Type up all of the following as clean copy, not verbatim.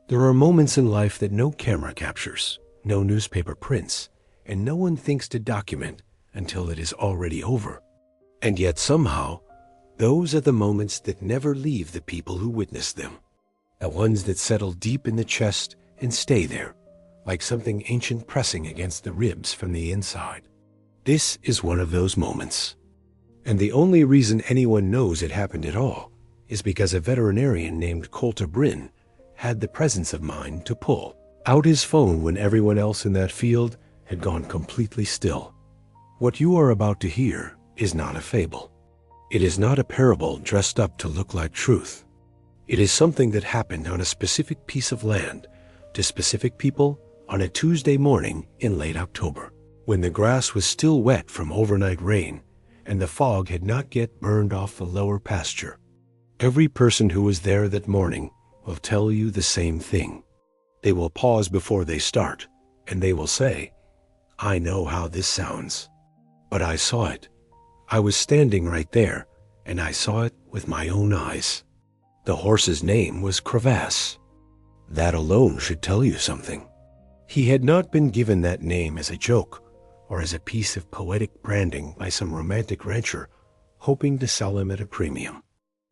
There are moments in life that no camera captures, no newspaper prints, and no one thinks to document until it is already over. And yet somehow, those are the moments that never leave the people who witness them. The ones that settle deep in the chest and stay there, like something ancient pressing against the ribs from the inside. This is one of those moments. And the only reason anyone knows it happened at all is because a veterinarian named Coulter Bryn had the presence of mind to pull out his phone when everyone else in that field had gone completely still. What you are about to hear is not a fable. It is not a parable dressed up to look like truth. It is something that happened on a specific piece of land to specific people on a Tuesday morning in late October, when the grass was still wet from overnight rain and the fog had not yet burned off the lower pasture. Every person who was there that morning will tell you the same thing. They will pause before they start, and they will say, "I know how this sounds, but I saw it. I was standing right there, and I saw it with my own eyes." The horse's name was Crevasse. That alone should tell you something. He had not been given that name as a joke or as a piece of poetic branding by some romantic rancher hoping to sell him at a premium.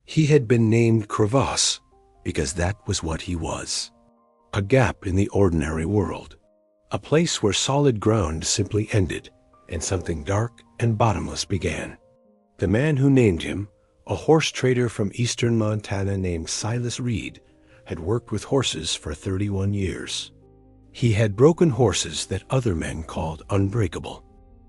He had been named Crevasse because that was what he was. A gap in the ordinary world. A place where solid ground simply ended and something dark and bottomless began. The man who named him, a horse trader from eastern Montana named Silas Reed, had worked with horses for 31 years. He had broken horses that other men called unbreakable.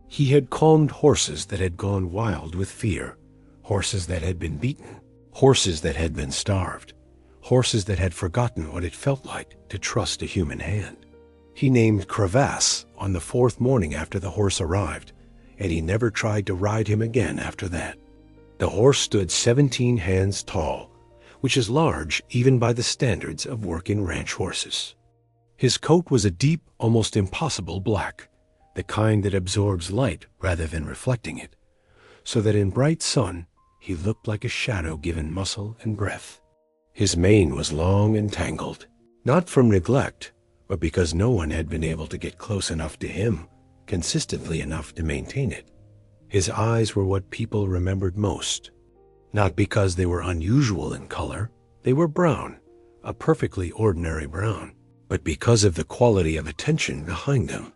He had calmed horses that had gone wild with fear, horses that had been beaten, horses that had been starved, horses that had forgotten what it felt like to trust a human hand. He named Crevasse on the 4th morning after the horse arrived, and he never tried to ride him again after that. The horse stood 17 hands tall, which is large even by the standards of working ranch horses. His coat was a deep, almost impossible black, the kind that absorbs light rather than reflecting it, so that in bright sun he looked like a shadow given muscle and breath. His mane was long and tangled, not from neglect, but because no one had been able to get close enough to him, consistently enough to maintain it. His eyes were what people remembered most, not because they were unusual in color, they were brown, a perfectly ordinary brown, but because of the quality of attention behind them.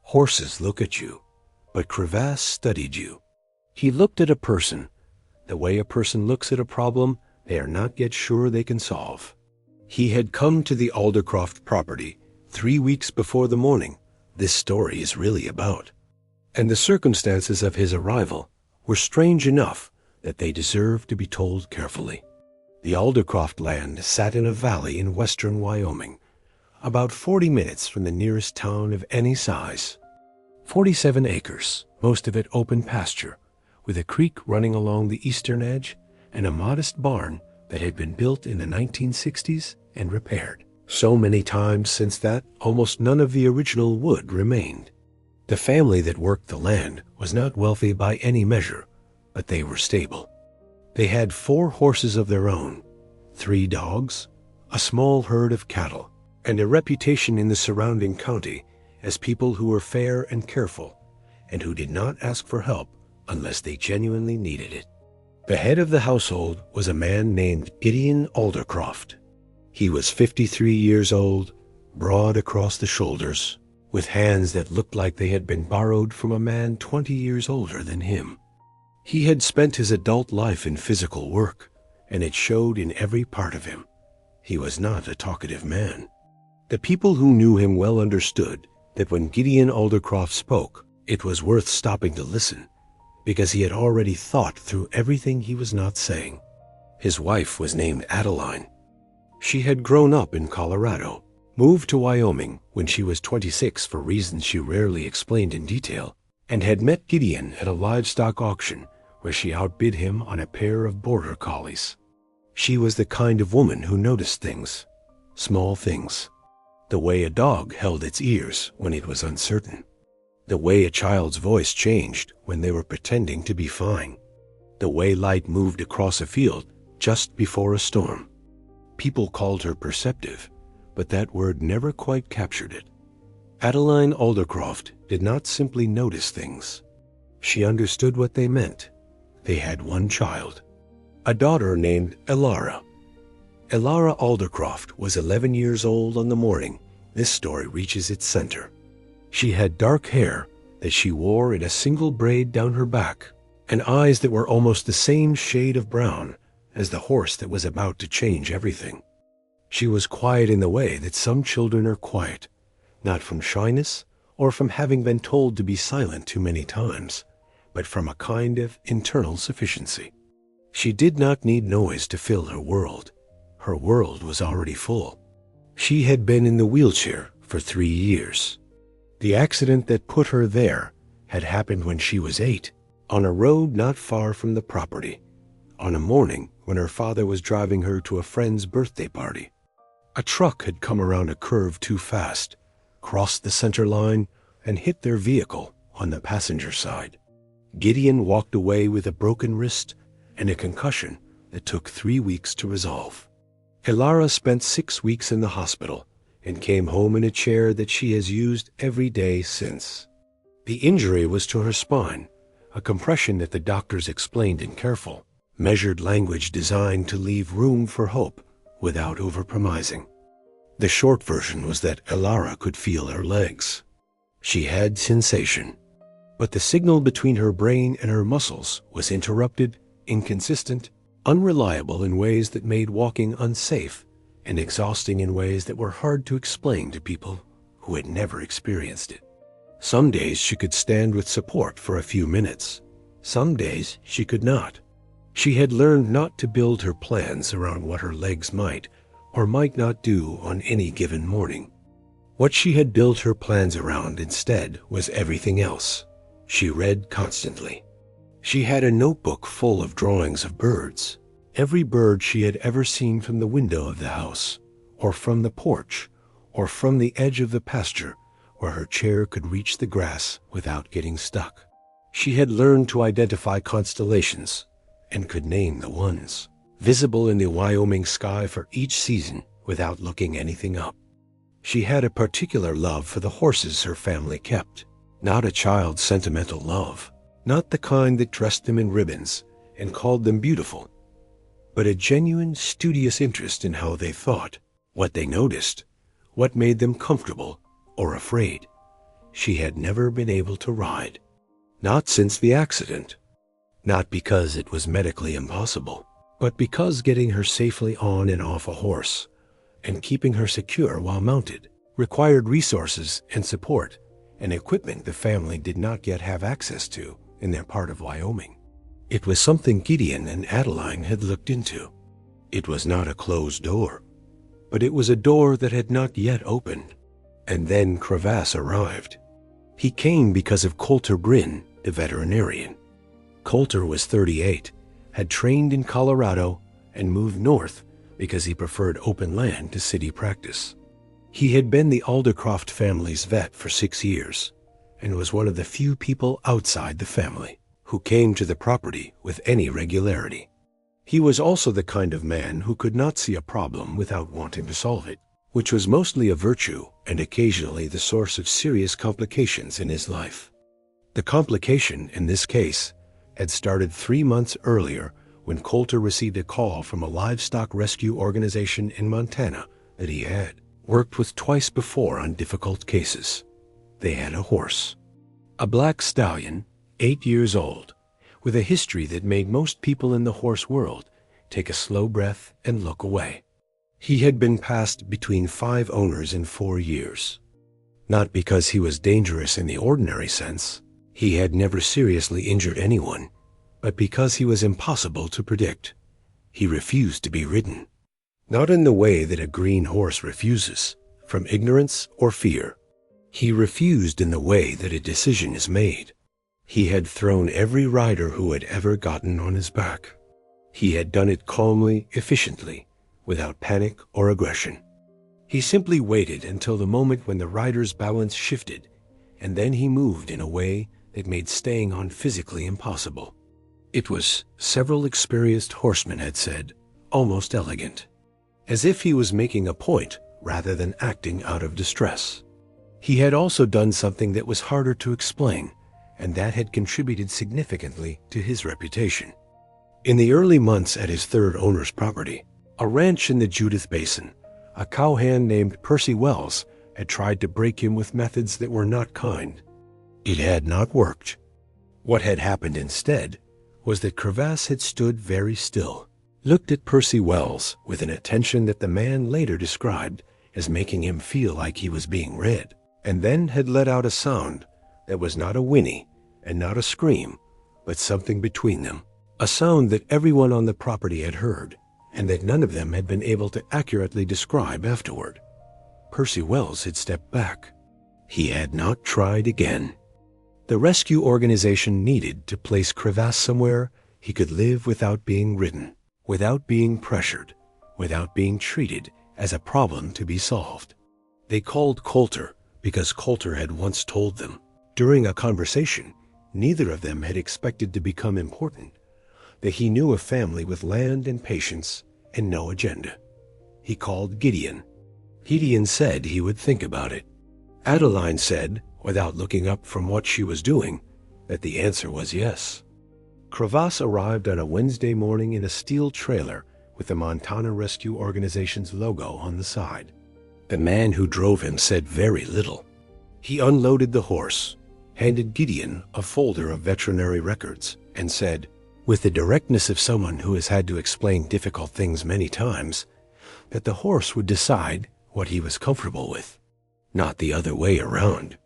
Horses look at you, but Crevasse studied you. He looked at a person, the way a person looks at a problem they are not yet sure they can solve. He had come to the Aldercroft property 3 weeks before the morning this story is really about, and the circumstances of his arrival were strange enough that they deserve to be told carefully. The Aldercroft land sat in a valley in western Wyoming, about 40 minutes from the nearest town of any size. 47 acres, most of it open pasture, with a creek running along the eastern edge and a modest barn that had been built in the 1960s and repaired. So many times since that, almost none of the original wood remained. The family that worked the land was not wealthy by any measure, but they were stable. They had 4 horses of their own, 3 dogs, a small herd of cattle, and a reputation in the surrounding county as people who were fair and careful, and who did not ask for help unless they genuinely needed it. The head of the household was a man named Gideon Aldercroft. He was 53 years old, broad across the shoulders, with hands that looked like they had been borrowed from a man 20 years older than him. He had spent his adult life in physical work, and it showed in every part of him. He was not a talkative man. The people who knew him well understood that when Gideon Aldercroft spoke, it was worth stopping to listen, because he had already thought through everything he was not saying. His wife was named Adeline. She had grown up in Colorado, moved to Wyoming when she was 26 for reasons she rarely explained in detail, and had met Gideon at a livestock auction where she outbid him on a pair of border collies. She was the kind of woman who noticed things, small things. The way a dog held its ears when it was uncertain. The way a child's voice changed when they were pretending to be fine. The way light moved across a field just before a storm. People called her perceptive, but that word never quite captured it. Adeline Aldercroft did not simply notice things. She understood what they meant. They had one child, a daughter named Elara. Elara Aldercroft was 11 years old on the morning this story reaches its center. She had dark hair that she wore in a single braid down her back, and eyes that were almost the same shade of brown as the horse that was about to change everything. She was quiet in the way that some children are quiet, not from shyness or from having been told to be silent too many times, but from a kind of internal sufficiency. She did not need noise to fill her world. Her world was already full. She had been in the wheelchair for 3 years. The accident that put her there had happened when she was 8, on a road not far from the property, on a morning when her father was driving her to a friend's birthday party. A truck had come around a curve too fast, crossed the center line, and hit their vehicle on the passenger side. Gideon walked away with a broken wrist and a concussion that took 3 weeks to resolve. Elara spent 6 weeks in the hospital and came home in a chair that she has used every day since. The injury was to her spine, a compression that the doctors explained in careful, measured language designed to leave room for hope without overpromising. The short version was that Elara could feel her legs. She had sensation, but the signal between her brain and her muscles was interrupted, inconsistent, unreliable in ways that made walking unsafe, and exhausting in ways that were hard to explain to people who had never experienced it. Some days she could stand with support for a few minutes. Some days she could not. She had learned not to build her plans around what her legs might or might not do on any given morning. What she had built her plans around instead was everything else. She read constantly. She had a notebook full of drawings of birds, every bird she had ever seen from the window of the house, or from the porch, or from the edge of the pasture where her chair could reach the grass without getting stuck. She had learned to identify constellations and could name the ones visible in the Wyoming sky for each season without looking anything up. She had a particular love for the horses her family kept, not a child's sentimental love, not the kind that dressed them in ribbons and called them beautiful, but a genuine, studious interest in how they thought, what they noticed, what made them comfortable or afraid. She had never been able to ride, not since the accident, not because it was medically impossible, but because getting her safely on and off a horse and keeping her secure while mounted required resources and support and equipment the family did not yet have access to in their part of Wyoming. It was something Gideon and Adeline had looked into. It was not a closed door, but it was a door that had not yet opened. And then Crevasse arrived. He came because of Coulter Bryn, the veterinarian. Coulter was 38, had trained in Colorado, and moved north because he preferred open land to city practice. He had been the Aldercroft family's vet for 6 years, and was one of the few people outside the family who came to the property with any regularity. He was also the kind of man who could not see a problem without wanting to solve it, which was mostly a virtue and occasionally the source of serious complications in his life. The complication, in this case, had started 3 months earlier when Coulter received a call from a livestock rescue organization in Montana that he had worked with twice before on difficult cases. They had a horse, a black stallion, 8 years old, with a history that made most people in the horse world take a slow breath and look away. He had been passed between 5 owners in 4 years. Not because he was dangerous in the ordinary sense. He had never seriously injured anyone, but because he was impossible to predict. He refused to be ridden. Not in the way that a green horse refuses, from ignorance or fear. He refused in the way that a decision is made. He had thrown every rider who had ever gotten on his back. He had done it calmly, efficiently, without panic or aggression. He simply waited until the moment when the rider's balance shifted, and then he moved in a way that made staying on physically impossible. It was, several experienced horsemen had said, almost elegant. As if he was making a point rather than acting out of distress. He had also done something that was harder to explain, and that had contributed significantly to his reputation. In the early months at his third owner's property, a ranch in the Judith Basin, a cowhand named Percy Wells had tried to break him with methods that were not kind. It had not worked. What had happened instead was that Crevasse had stood very still, looked at Percy Wells with an attention that the man later described as making him feel like he was being read, and then had let out a sound that was not a whinny and not a scream, but something between them, a sound that everyone on the property had heard, and that none of them had been able to accurately describe afterward. Percy Wells had stepped back. He had not tried again. The rescue organization needed to place Crevasse somewhere he could live without being ridden, without being pressured, without being treated as a problem to be solved. They called Coulter because Coulter had once told them, during a conversation neither of them had expected to become important, that he knew a family with land and patience and no agenda. He called Gideon. Gideon said he would think about it. Adeline said, without looking up from what she was doing, that the answer was yes. Crevasse arrived on a Wednesday morning in a steel trailer with the Montana Rescue Organization's logo on the side. The man who drove him said very little. He unloaded the horse, handed Gideon a folder of veterinary records, and said, with the directness of someone who has had to explain difficult things many times, that the horse would decide what he was comfortable with, not the other way around.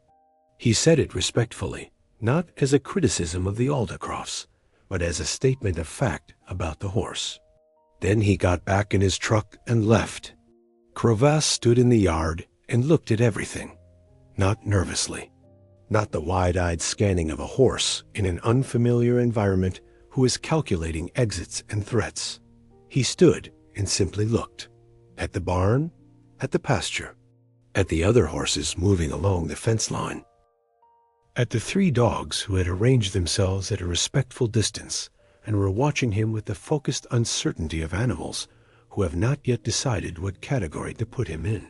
He said it respectfully, not as a criticism of the Aldecrofts, but as a statement of fact about the horse. Then he got back in his truck and left. Crevasse stood in the yard and looked at everything, not nervously, not the wide-eyed scanning of a horse in an unfamiliar environment who is calculating exits and threats. He stood and simply looked, at the barn, at the pasture, at the other horses moving along the fence line, at the 3 dogs who had arranged themselves at a respectful distance and were watching him with the focused uncertainty of animals who have not yet decided what category to put him in,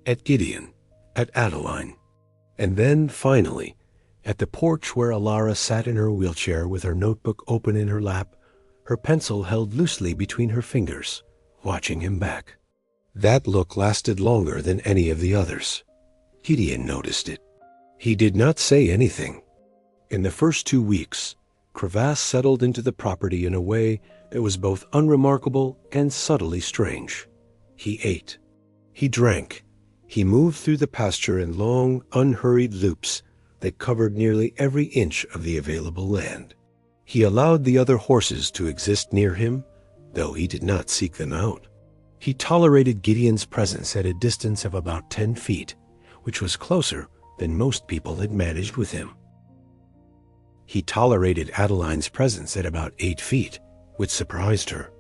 at Gideon, at Adeline, and then, finally, at the porch where Alara sat in her wheelchair with her notebook open in her lap, her pencil held loosely between her fingers, watching him back. That look lasted longer than any of the others. Gideon noticed it. He did not say anything. In the first 2 weeks, Crevasse settled into the property in a way that was both unremarkable and subtly strange. He ate. He drank. He moved through the pasture in long, unhurried loops that covered nearly every inch of the available land. He allowed the other horses to exist near him, though he did not seek them out. He tolerated Gideon's presence at a distance of about 10 feet, which was closer than most people had managed with him. He tolerated Adeline's presence at about 8 feet, which surprised her.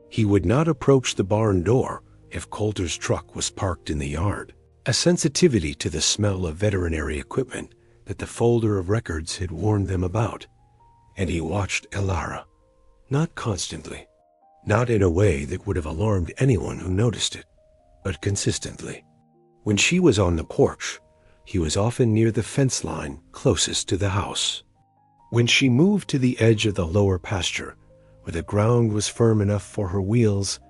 He would not approach the barn door if Coulter's truck was parked in the yard, a sensitivity to the smell of veterinary equipment that the folder of records had warned them about. And he watched Alara, not constantly, not in a way that would have alarmed anyone who noticed it, but consistently. When she was on the porch, he was often near the fence line closest to the house. When she moved to the edge of the lower pasture, where the ground was firm enough for her wheels,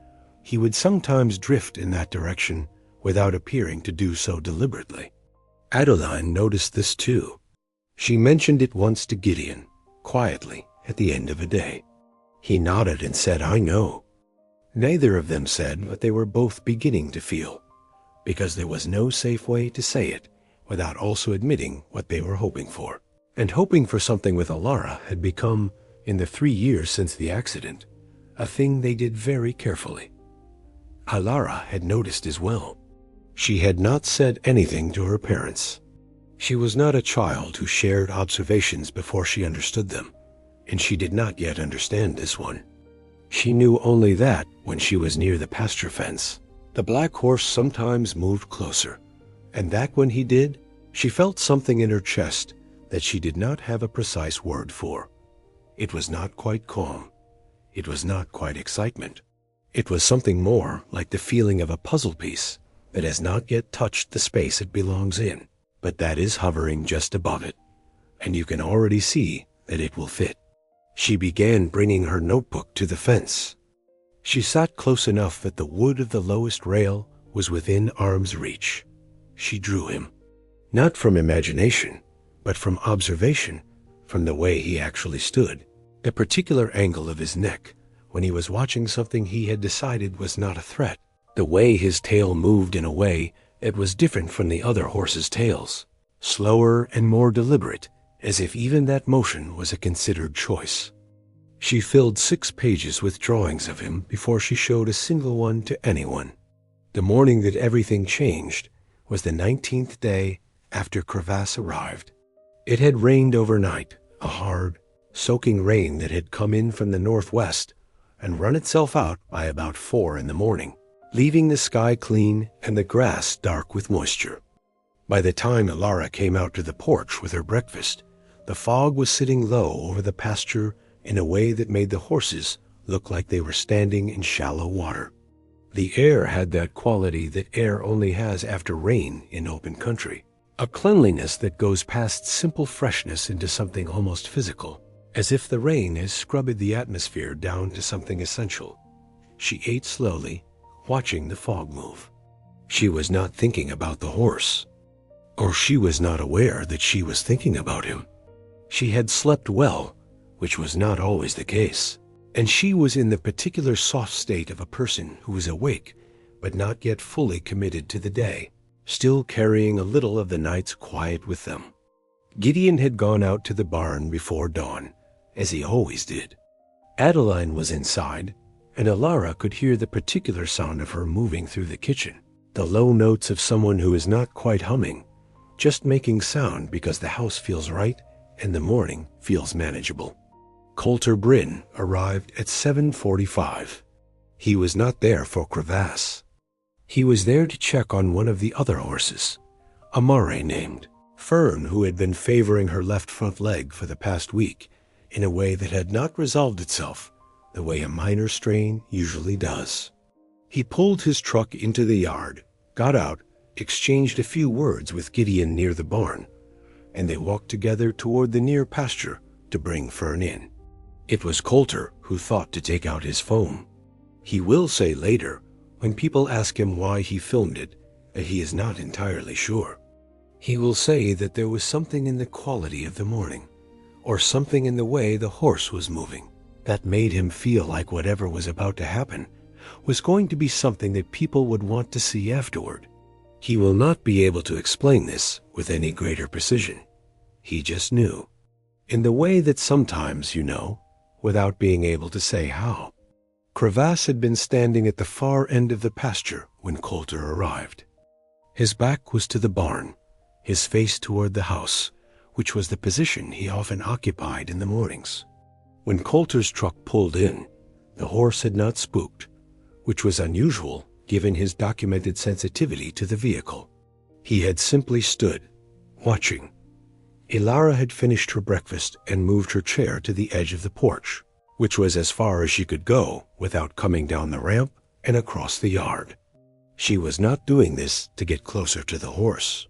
he would sometimes drift in that direction without appearing to do so deliberately. Adeline noticed this too. She mentioned it once to Gideon, quietly, at the end of a day. He nodded and said, "I know." Neither of them said what they were both beginning to feel, because there was no safe way to say it without also admitting what they were hoping for. And hoping for something with Alara had become, in the 3 years since the accident, a thing they did very carefully. Alara had noticed as well. She had not said anything to her parents. She was not a child who shared observations before she understood them, and she did not yet understand this one. She knew only that when she was near the pasture fence, the black horse sometimes moved closer, and that when he did, she felt something in her chest that she did not have a precise word for. It was not quite calm. It was not quite excitement. It was something more like the feeling of a puzzle piece that has not yet touched the space it belongs in, but that is hovering just above it, and you can already see that it will fit. She began bringing her notebook to the fence. She sat close enough that the wood of the lowest rail was within arm's reach. She drew him, not from imagination, but from observation, from the way he actually stood, a particular angle of his neck when he was watching something he had decided was not a threat, the way his tail moved in a way that was different from the other horses' tails, slower and more deliberate, as if even that motion was a considered choice. She filled 6 pages with drawings of him before she showed a single one to anyone. The morning that everything changed was the 19th day after Crevasse arrived. It had rained overnight, a hard, soaking rain that had come in from the northwest and run itself out by about 4 in the morning, leaving the sky clean and the grass dark with moisture. By the time Ilara came out to the porch with her breakfast, the fog was sitting low over the pasture in a way that made the horses look like they were standing in shallow water. The air had that quality that air only has after rain in open country, a cleanliness that goes past simple freshness into something almost physical, as if the rain has scrubbed the atmosphere down to something essential. She ate slowly, watching the fog move. She was not thinking about the horse, or she was not aware that she was thinking about him. She had slept well, which was not always the case, and she was in the particular soft state of a person who is awake but not yet fully committed to the day, still carrying a little of the night's quiet with them. Gideon had gone out to the barn before dawn, as he always did. Adeline was inside, and Ilara could hear the particular sound of her moving through the kitchen, the low notes of someone who is not quite humming, just making sound because the house feels right and the morning feels manageable. Coulter Bryn arrived at 7:45. He was not there for Crevasse. He was there to check on one of the other horses, a Murray named Fern, who had been favoring her left front leg for the past week in a way that had not resolved itself the way a minor strain usually does. He pulled his truck into the yard, got out, exchanged a few words with Gideon near the barn, and they walked together toward the near pasture to bring Fern in. It was Coulter who thought to take out his phone. He will say later, when people ask him why he filmed it, that he is not entirely sure. He will say that there was something in the quality of the morning, or something in the way the horse was moving, that made him feel like whatever was about to happen was going to be something that people would want to see afterward. He will not be able to explain this with any greater precision. He just knew, in the way that sometimes you know, without being able to say how. Crevasse had been standing at the far end of the pasture when Coulter arrived. His back was to the barn, his face toward the house, which was the position he often occupied in the mornings. When Coulter's truck pulled in, the horse had not spooked, which was unusual given his documented sensitivity to the vehicle. He had simply stood, watching. Ilara had finished her breakfast and moved her chair to the edge of the porch, which was as far as she could go without coming down the ramp and across the yard. She was not doing this to get closer to the horse.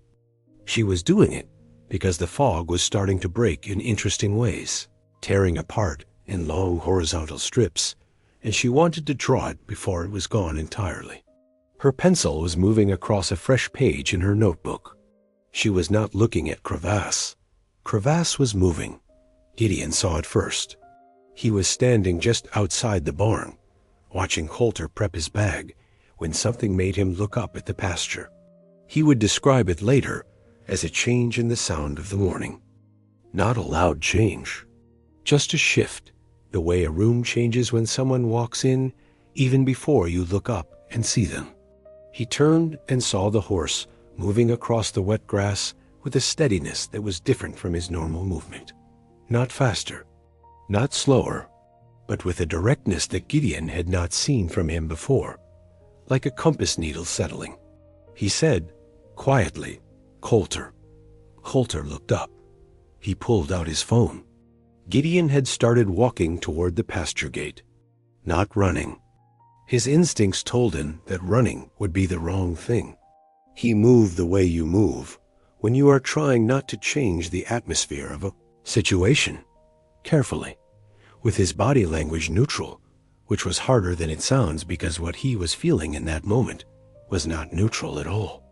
She was doing it because the fog was starting to break in interesting ways, tearing apart in long horizontal strips, and she wanted to draw it before it was gone entirely. Her pencil was moving across a fresh page in her notebook. She was not looking at Crevasse. Crevasse was moving. Gideon saw it first. He was standing just outside the barn, watching Coulter prep his bag, when something made him look up at the pasture. He would describe it later as a change in the sound of the morning. Not a loud change, just a shift, the way a room changes when someone walks in even before you look up and see them. He turned and saw the horse moving across the wet grass with a steadiness that was different from his normal movement. Not faster, not slower, but with a directness that Gideon had not seen from him before, like a compass needle settling. He said, quietly, "Coulter." Coulter looked up. He pulled out his phone. Gideon had started walking toward the pasture gate, not running. His instincts told him that running would be the wrong thing. He moved the way you move when you are trying not to change the atmosphere of a situation, carefully, with his body language neutral, which was harder than it sounds because what he was feeling in that moment was not neutral at all.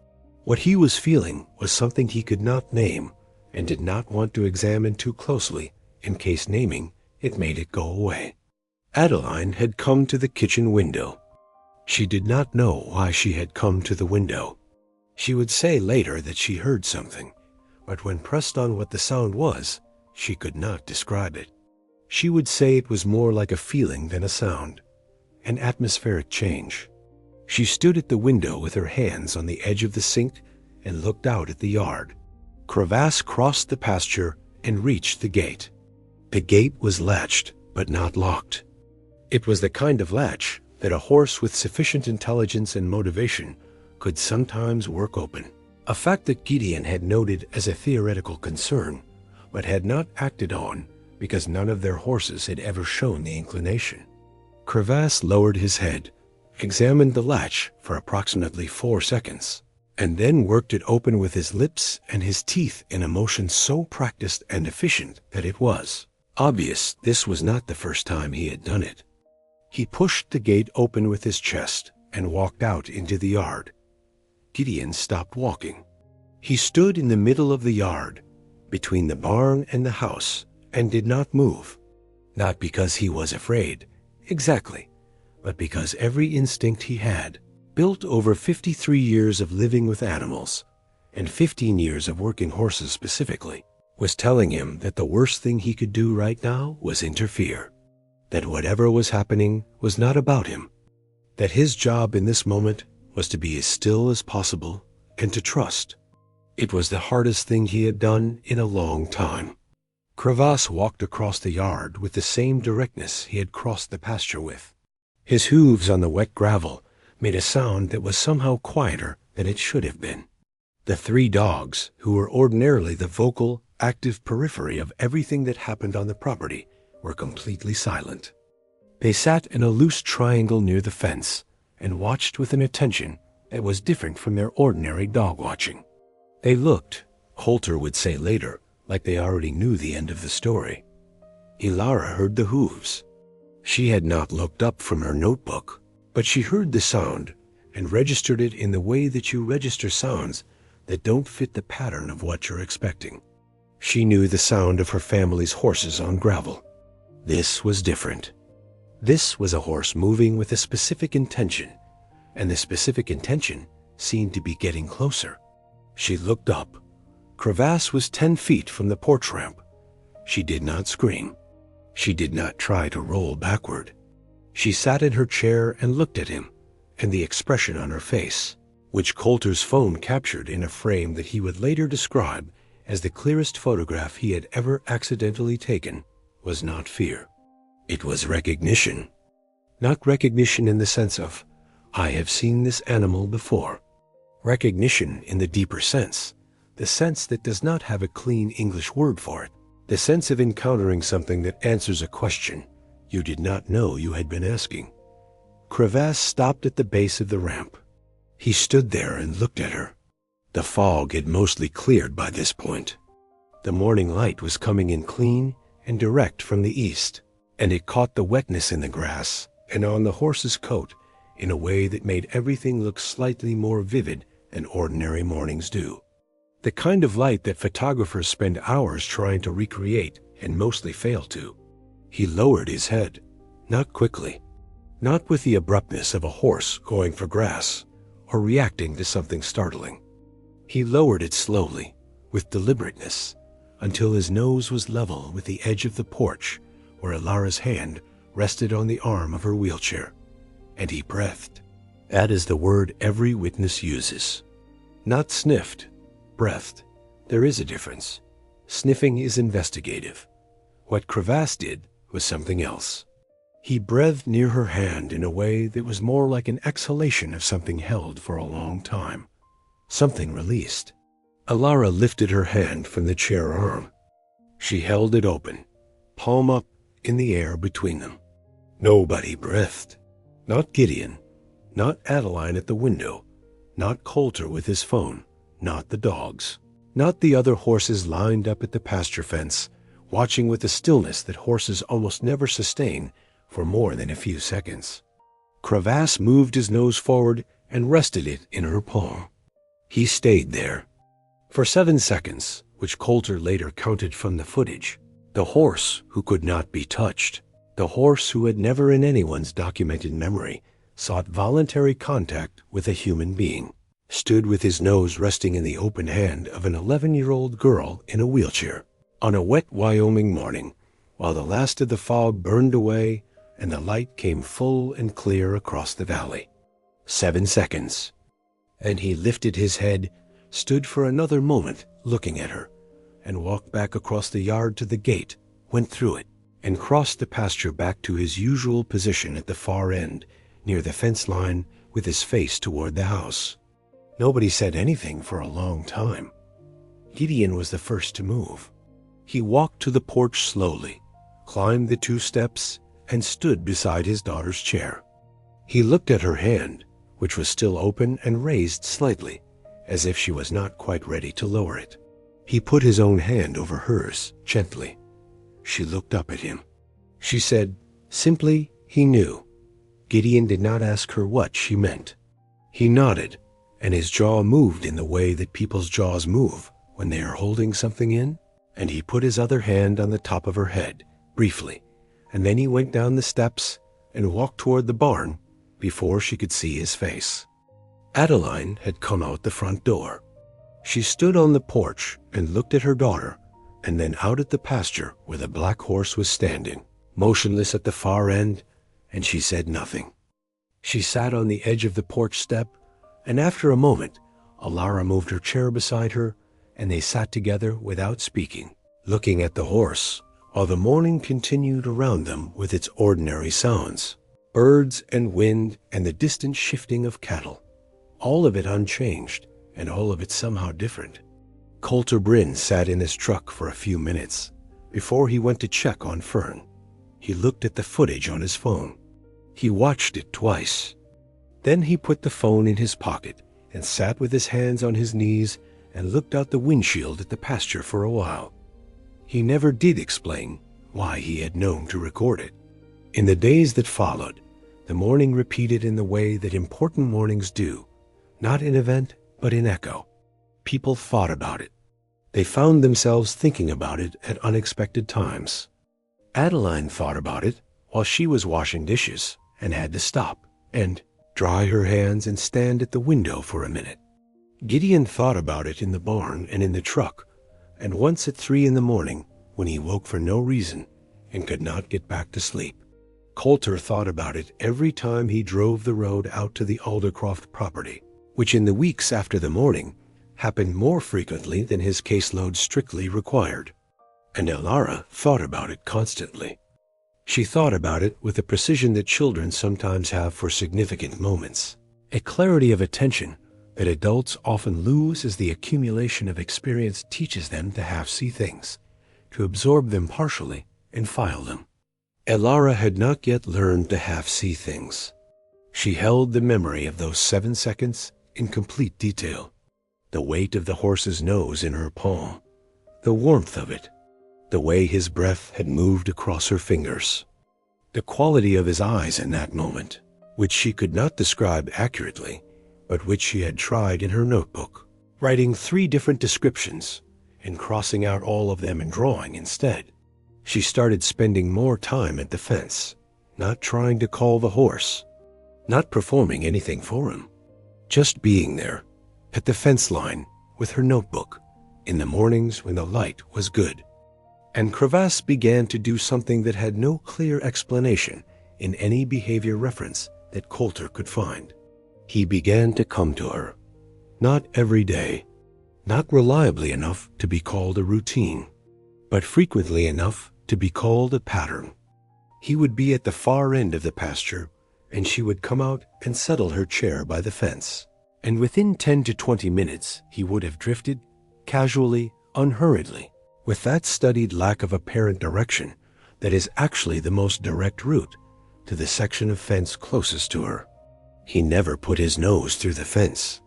What he was feeling was something he could not name and did not want to examine too closely in case naming it made it go away. Adeline had come to the kitchen window. She did not know why she had come to the window. She would say later that she heard something, but when pressed on what the sound was, she could not describe it. She would say it was more like a feeling than a sound, an atmospheric change. She stood at the window with her hands on the edge of the sink and looked out at the yard. Crevasse crossed the pasture and reached the gate. The gate was latched, but not locked. It was the kind of latch that a horse with sufficient intelligence and motivation could sometimes work open, a fact that Gideon had noted as a theoretical concern, but had not acted on because none of their horses had ever shown the inclination. Crevasse lowered his head, examined the latch for approximately 4 seconds, and then worked it open with his lips and his teeth in a motion so practiced and efficient that it was obvious this was not the first time he had done it. He pushed the gate open with his chest and walked out into the yard. Gideon stopped walking. He stood in the middle of the yard, between the barn and the house, and did not move. Not because he was afraid, exactly, but because every instinct he had, built over 53 years of living with animals, and 15 years of working horses specifically, was telling him that the worst thing he could do right now was interfere. That whatever was happening was not about him. That his job in this moment was to be as still as possible and to trust. It was the hardest thing he had done in a long time. Crevasse walked across the yard with the same directness he had crossed the pasture with. His hooves on the wet gravel made a sound that was somehow quieter than it should have been. The 3 dogs, who were ordinarily the vocal, active periphery of everything that happened on the property, were completely silent. They sat in a loose triangle near the fence and watched with an attention that was different from their ordinary dog watching. They looked, Coulter would say later, like they already knew the end of the story. Ilara heard the hooves. She had not looked up from her notebook, but she heard the sound and registered it in the way that you register sounds that don't fit the pattern of what you're expecting. She knew the sound of her family's horses on gravel. This was different. This was a horse moving with a specific intention, and the specific intention seemed to be getting closer. She looked up. Crevasse was 10 feet from the porch ramp. She did not scream. She did not try to roll backward. She sat in her chair and looked at him, and the expression on her face, which Coulter's phone captured in a frame that he would later describe as the clearest photograph he had ever accidentally taken, was not fear. It was recognition. Not recognition in the sense of, I have seen this animal before. Recognition in the deeper sense, the sense that does not have a clean English word for it, the sense of encountering something that answers a question you did not know you had been asking. Crevasse stopped at the base of the ramp. He stood there and looked at her. The fog had mostly cleared by this point. The morning light was coming in clean and direct from the east, and it caught the wetness in the grass and on the horse's coat in a way that made everything look slightly more vivid than ordinary mornings do. The kind of light that photographers spend hours trying to recreate and mostly fail to. He lowered his head, not quickly, not with the abruptness of a horse going for grass or reacting to something startling. He lowered it slowly, with deliberateness, until his nose was level with the edge of the porch where Ilara's hand rested on the arm of her wheelchair, and he breathed. That is the word every witness uses. Not sniffed, breathed. There is a difference. Sniffing is investigative. What Crevasse did was something else. He breathed near her hand in a way that was more like an exhalation of something held for a long time, something released. Ilara lifted her hand from the chair arm. She held it open, palm up in the air between them. Nobody breathed. Not Gideon, not Adeline at the window, Not Coulter with his phone, not the dogs, not the other horses lined up at the pasture fence, watching with a stillness that horses almost never sustain for more than a few seconds. Crevasse moved his nose forward and rested it in her palm. He stayed there. For 7 seconds, which Coulter later counted from the footage, the horse who could not be touched, the horse who had never in anyone's documented memory sought voluntary contact with a human being, stood with his nose resting in the open hand of an 11-year-old girl in a wheelchair on a wet Wyoming morning, while the last of the fog burned away and the light came full and clear across the valley. 7 seconds. And he lifted his head, stood for another moment looking at her, and walked back across the yard to the gate, went through it, and crossed the pasture back to his usual position at the far end, near the fence line with his face toward the house. Nobody said anything for a long time. Gideon was the first to move. He walked to the porch slowly, climbed the 2 steps, and stood beside his daughter's chair. He looked at her hand, which was still open and raised slightly, as if she was not quite ready to lower it. He put his own hand over hers, gently. She looked up at him. She said, simply, he knew. Gideon did not ask her what she meant. He nodded, and his jaw moved in the way that people's jaws move when they are holding something in, and he put his other hand on the top of her head, briefly, and then he went down the steps and walked toward the barn before she could see his face. Adeline had come out the front door. She stood on the porch and looked at her daughter, and then out at the pasture where the black horse was standing, motionless at the far end, and she said nothing. She sat on the edge of the porch step, and after a moment, Alara moved her chair beside her, and they sat together without speaking, looking at the horse, while the morning continued around them with its ordinary sounds, birds and wind and the distant shifting of cattle, all of it unchanged and all of it somehow different. Coulter Bryn sat in his truck for a few minutes before he went to check on Fern. He looked at the footage on his phone. He watched it twice. Then he put the phone in his pocket and sat with his hands on his knees and looked out the windshield at the pasture for a while. He never did explain why he had known to record it. In the days that followed, the morning repeated in the way that important mornings do, not in event, but in echo. People thought about it. They found themselves thinking about it at unexpected times. Adeline thought about it while she was washing dishes and had to stop and dry her hands and stand at the window for a minute. Gideon thought about it in the barn and in the truck, and once at 3 a.m. when he woke for no reason and could not get back to sleep. Coulter thought about it every time he drove the road out to the Aldercroft property, which in the weeks after the morning happened more frequently than his caseload strictly required. And Alara thought about it constantly. She thought about it with the precision that children sometimes have for significant moments, a clarity of attention that adults often lose as the accumulation of experience teaches them to half-see things, to absorb them partially and file them. Alara had not yet learned to half-see things. She held the memory of those 7 seconds in complete detail, the weight of the horse's nose in her palm, the warmth of it, the way his breath had moved across her fingers, the quality of his eyes in that moment, which she could not describe accurately, but which she had tried in her notebook, writing 3 different descriptions and crossing out all of them and drawing instead. She started spending more time at the fence, not trying to call the horse, not performing anything for him, just being there, at the fence line with her notebook, in the mornings when the light was good. And Crevasse began to do something that had no clear explanation in any behavior reference that Coulter could find. He began to come to her, not every day, not reliably enough to be called a routine, but frequently enough to be called a pattern. He would be at the far end of the pasture, and she would come out and settle her chair by the fence. And within 10 to 20 minutes, he would have drifted, casually, unhurriedly, with that studied lack of apparent direction that is actually the most direct route to the section of fence closest to her. He never put his nose through the fence.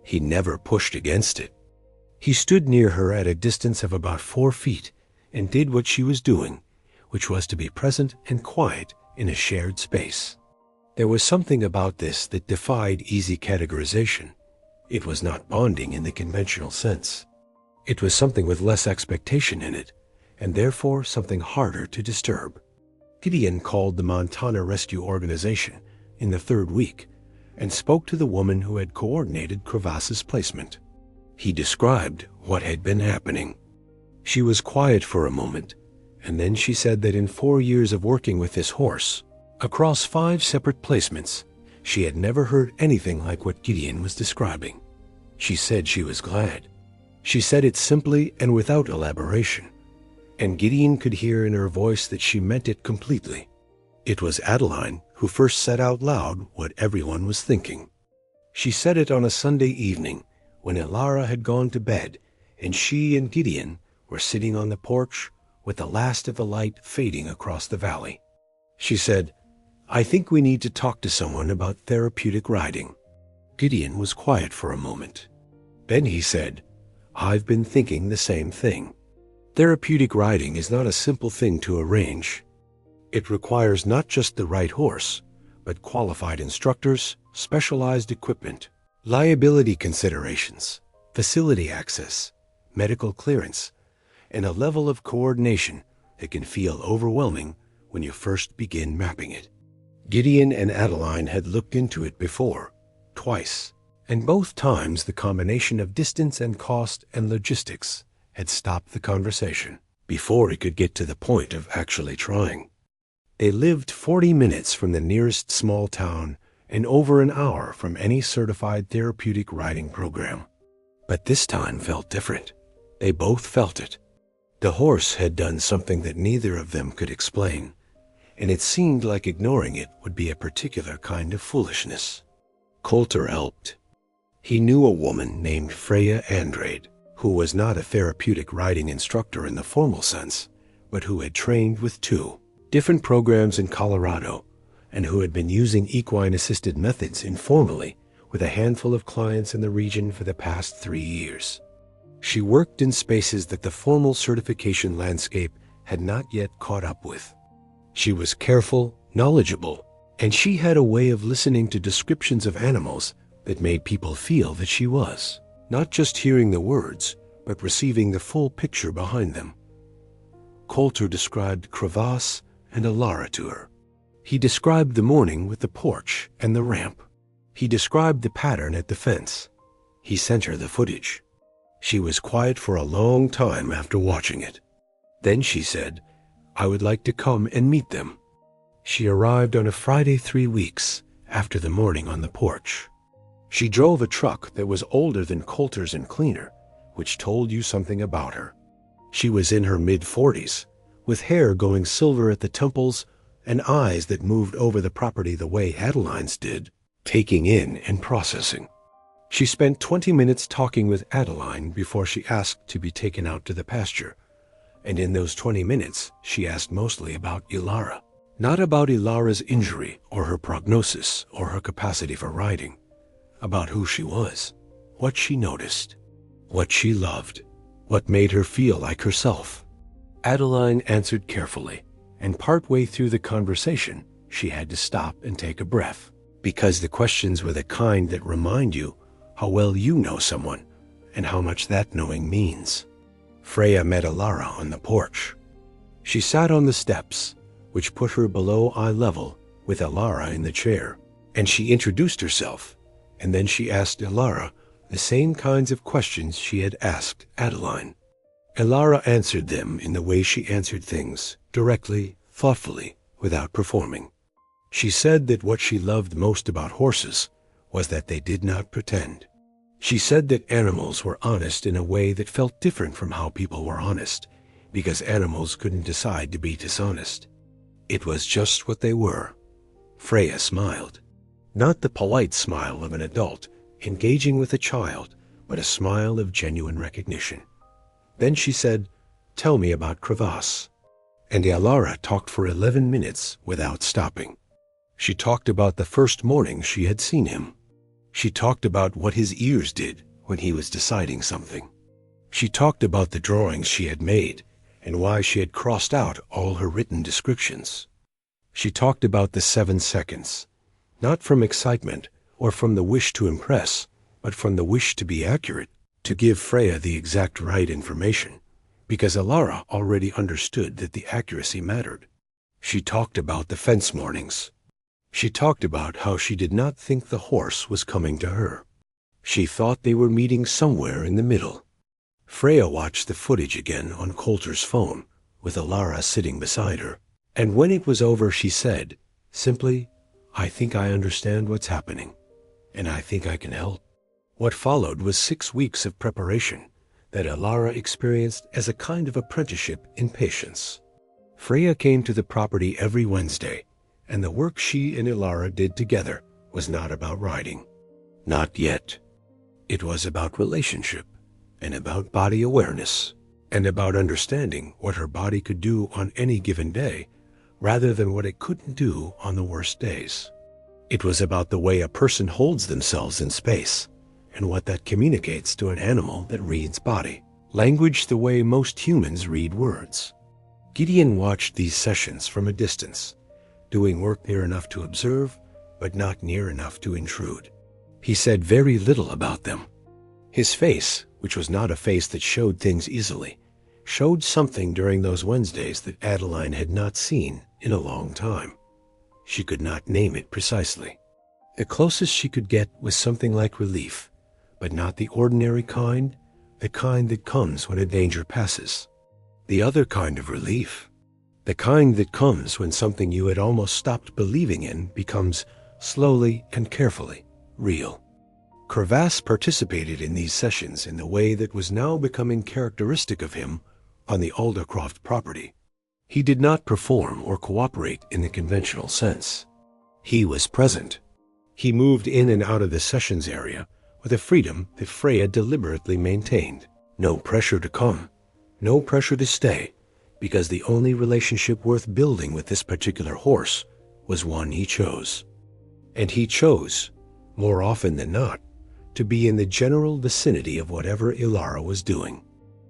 He never pushed against it. He stood near her at a distance of about 4 feet and did what she was doing, which was to be present and quiet in a shared space. There was something about this that defied easy categorization. It was not bonding in the conventional sense. It was something with less expectation in it, and therefore something harder to disturb. Gideon called the Montana Rescue Organization in the 3rd week and spoke to the woman who had coordinated Crevasse's placement. He described what had been happening. She was quiet for a moment, and then she said that in 4 years of working with this horse, across 5 separate placements, she had never heard anything like what Gideon was describing. She said she was glad. She said it simply and without elaboration, and Gideon could hear in her voice that she meant it completely. It was Adeline who first said out loud what everyone was thinking. She said it on a Sunday evening when Ilara had gone to bed and she and Gideon were sitting on the porch with the last of the light fading across the valley. She said, "I think we need to talk to someone about therapeutic riding." Gideon was quiet for a moment. Then he said, "I've been thinking the same thing. Therapeutic riding is not a simple thing to arrange. It requires not just the right horse, but qualified instructors, specialized equipment, liability considerations, facility access, medical clearance, and a level of coordination that can feel overwhelming when you first begin mapping it." Gideon and Adeline had looked into it before, twice, and both times the combination of distance and cost and logistics had stopped the conversation before it could get to the point of actually trying. They lived 40 minutes from the nearest small town and over an hour from any certified therapeutic riding program. But this time felt different. They both felt it. The horse had done something that neither of them could explain, and it seemed like ignoring it would be a particular kind of foolishness. Coulter helped. He knew a woman named Freya Andrade, who was not a therapeutic riding instructor in the formal sense, but who had trained with 2 different programs in Colorado, and who had been using equine-assisted methods informally with a handful of clients in the region for the past 3 years. She worked in spaces that the formal certification landscape had not yet caught up with. She was careful, knowledgeable, and she had a way of listening to descriptions of animals that made people feel that she was, not just hearing the words, but receiving the full picture behind them. Coulter described Crevasse and Ilara to her. He described the morning with the porch and the ramp. He described the pattern at the fence. He sent her the footage. She was quiet for a long time after watching it. Then she said, "I would like to come and meet them." She arrived on a Friday 3 weeks after the morning on the porch. She drove a truck that was older than Coulter's and cleaner, which told you something about her. She was in her mid-40s, with hair going silver at the temples and eyes that moved over the property the way Adeline's did, taking in and processing. She spent 20 minutes talking with Adeline before she asked to be taken out to the pasture, and in those 20 minutes she asked mostly about Ilara. Not about Ilara's injury or her prognosis or her capacity for riding, about who she was, what she noticed, what she loved, what made her feel like herself. Adeline answered carefully, and partway through the conversation, she had to stop and take a breath, because the questions were the kind that remind you how well you know someone and how much that knowing means. Freya met Ilara on the porch. She sat on the steps, which put her below eye level with Ilara in the chair, and she introduced herself, and then she asked Ilara the same kinds of questions she had asked Adeline. Ilara answered them in the way she answered things, directly, thoughtfully, without performing. She said that what she loved most about horses was that they did not pretend. She said that animals were honest in a way that felt different from how people were honest, because animals couldn't decide to be dishonest. It was just what they were. Freya smiled. Not the polite smile of an adult engaging with a child, but a smile of genuine recognition. Then she said, "Tell me about Crevasse." And Ilara talked for 11 minutes without stopping. She talked about the first morning she had seen him. She talked about what his ears did when he was deciding something. She talked about the drawings she had made and why she had crossed out all her written descriptions. She talked about the 7 seconds, not from excitement or from the wish to impress, but from the wish to be accurate, to give Freya the exact right information, because Alara already understood that the accuracy mattered. She talked about the fence mornings. She talked about how she did not think the horse was coming to her. She thought they were meeting somewhere in the middle. Freya watched the footage again on Coulter's phone, with Alara sitting beside her, and when it was over she said, simply, "I think I understand what's happening, and I think I can help." What followed was 6 weeks of preparation that Alara experienced as a kind of apprenticeship in patience. Freya came to the property every Wednesday, and the work she and Alara did together was not about riding. Not yet. It was about relationship, and about body awareness, and about understanding what her body could do on any given day, rather than what it couldn't do on the worst days. It was about the way a person holds themselves in space, and what that communicates to an animal that reads body language the way most humans read words. Gideon watched these sessions from a distance, doing work near enough to observe, but not near enough to intrude. He said very little about them. His face, which was not a face that showed things easily, showed something during those Wednesdays that Adeline had not seen in a long time. She could not name it precisely. The closest she could get was something like relief, but not the ordinary kind, the kind that comes when a danger passes. The other kind of relief, the kind that comes when something you had almost stopped believing in becomes, slowly and carefully, real. Crevasse participated in these sessions in the way that was now becoming characteristic of him on the Aldercroft property. He did not perform or cooperate in the conventional sense. He was present. He moved in and out of the sessions area with a freedom that Freya deliberately maintained. No pressure to come, no pressure to stay, because the only relationship worth building with this particular horse was one he chose. And he chose, more often than not, to be in the general vicinity of whatever Alara was doing.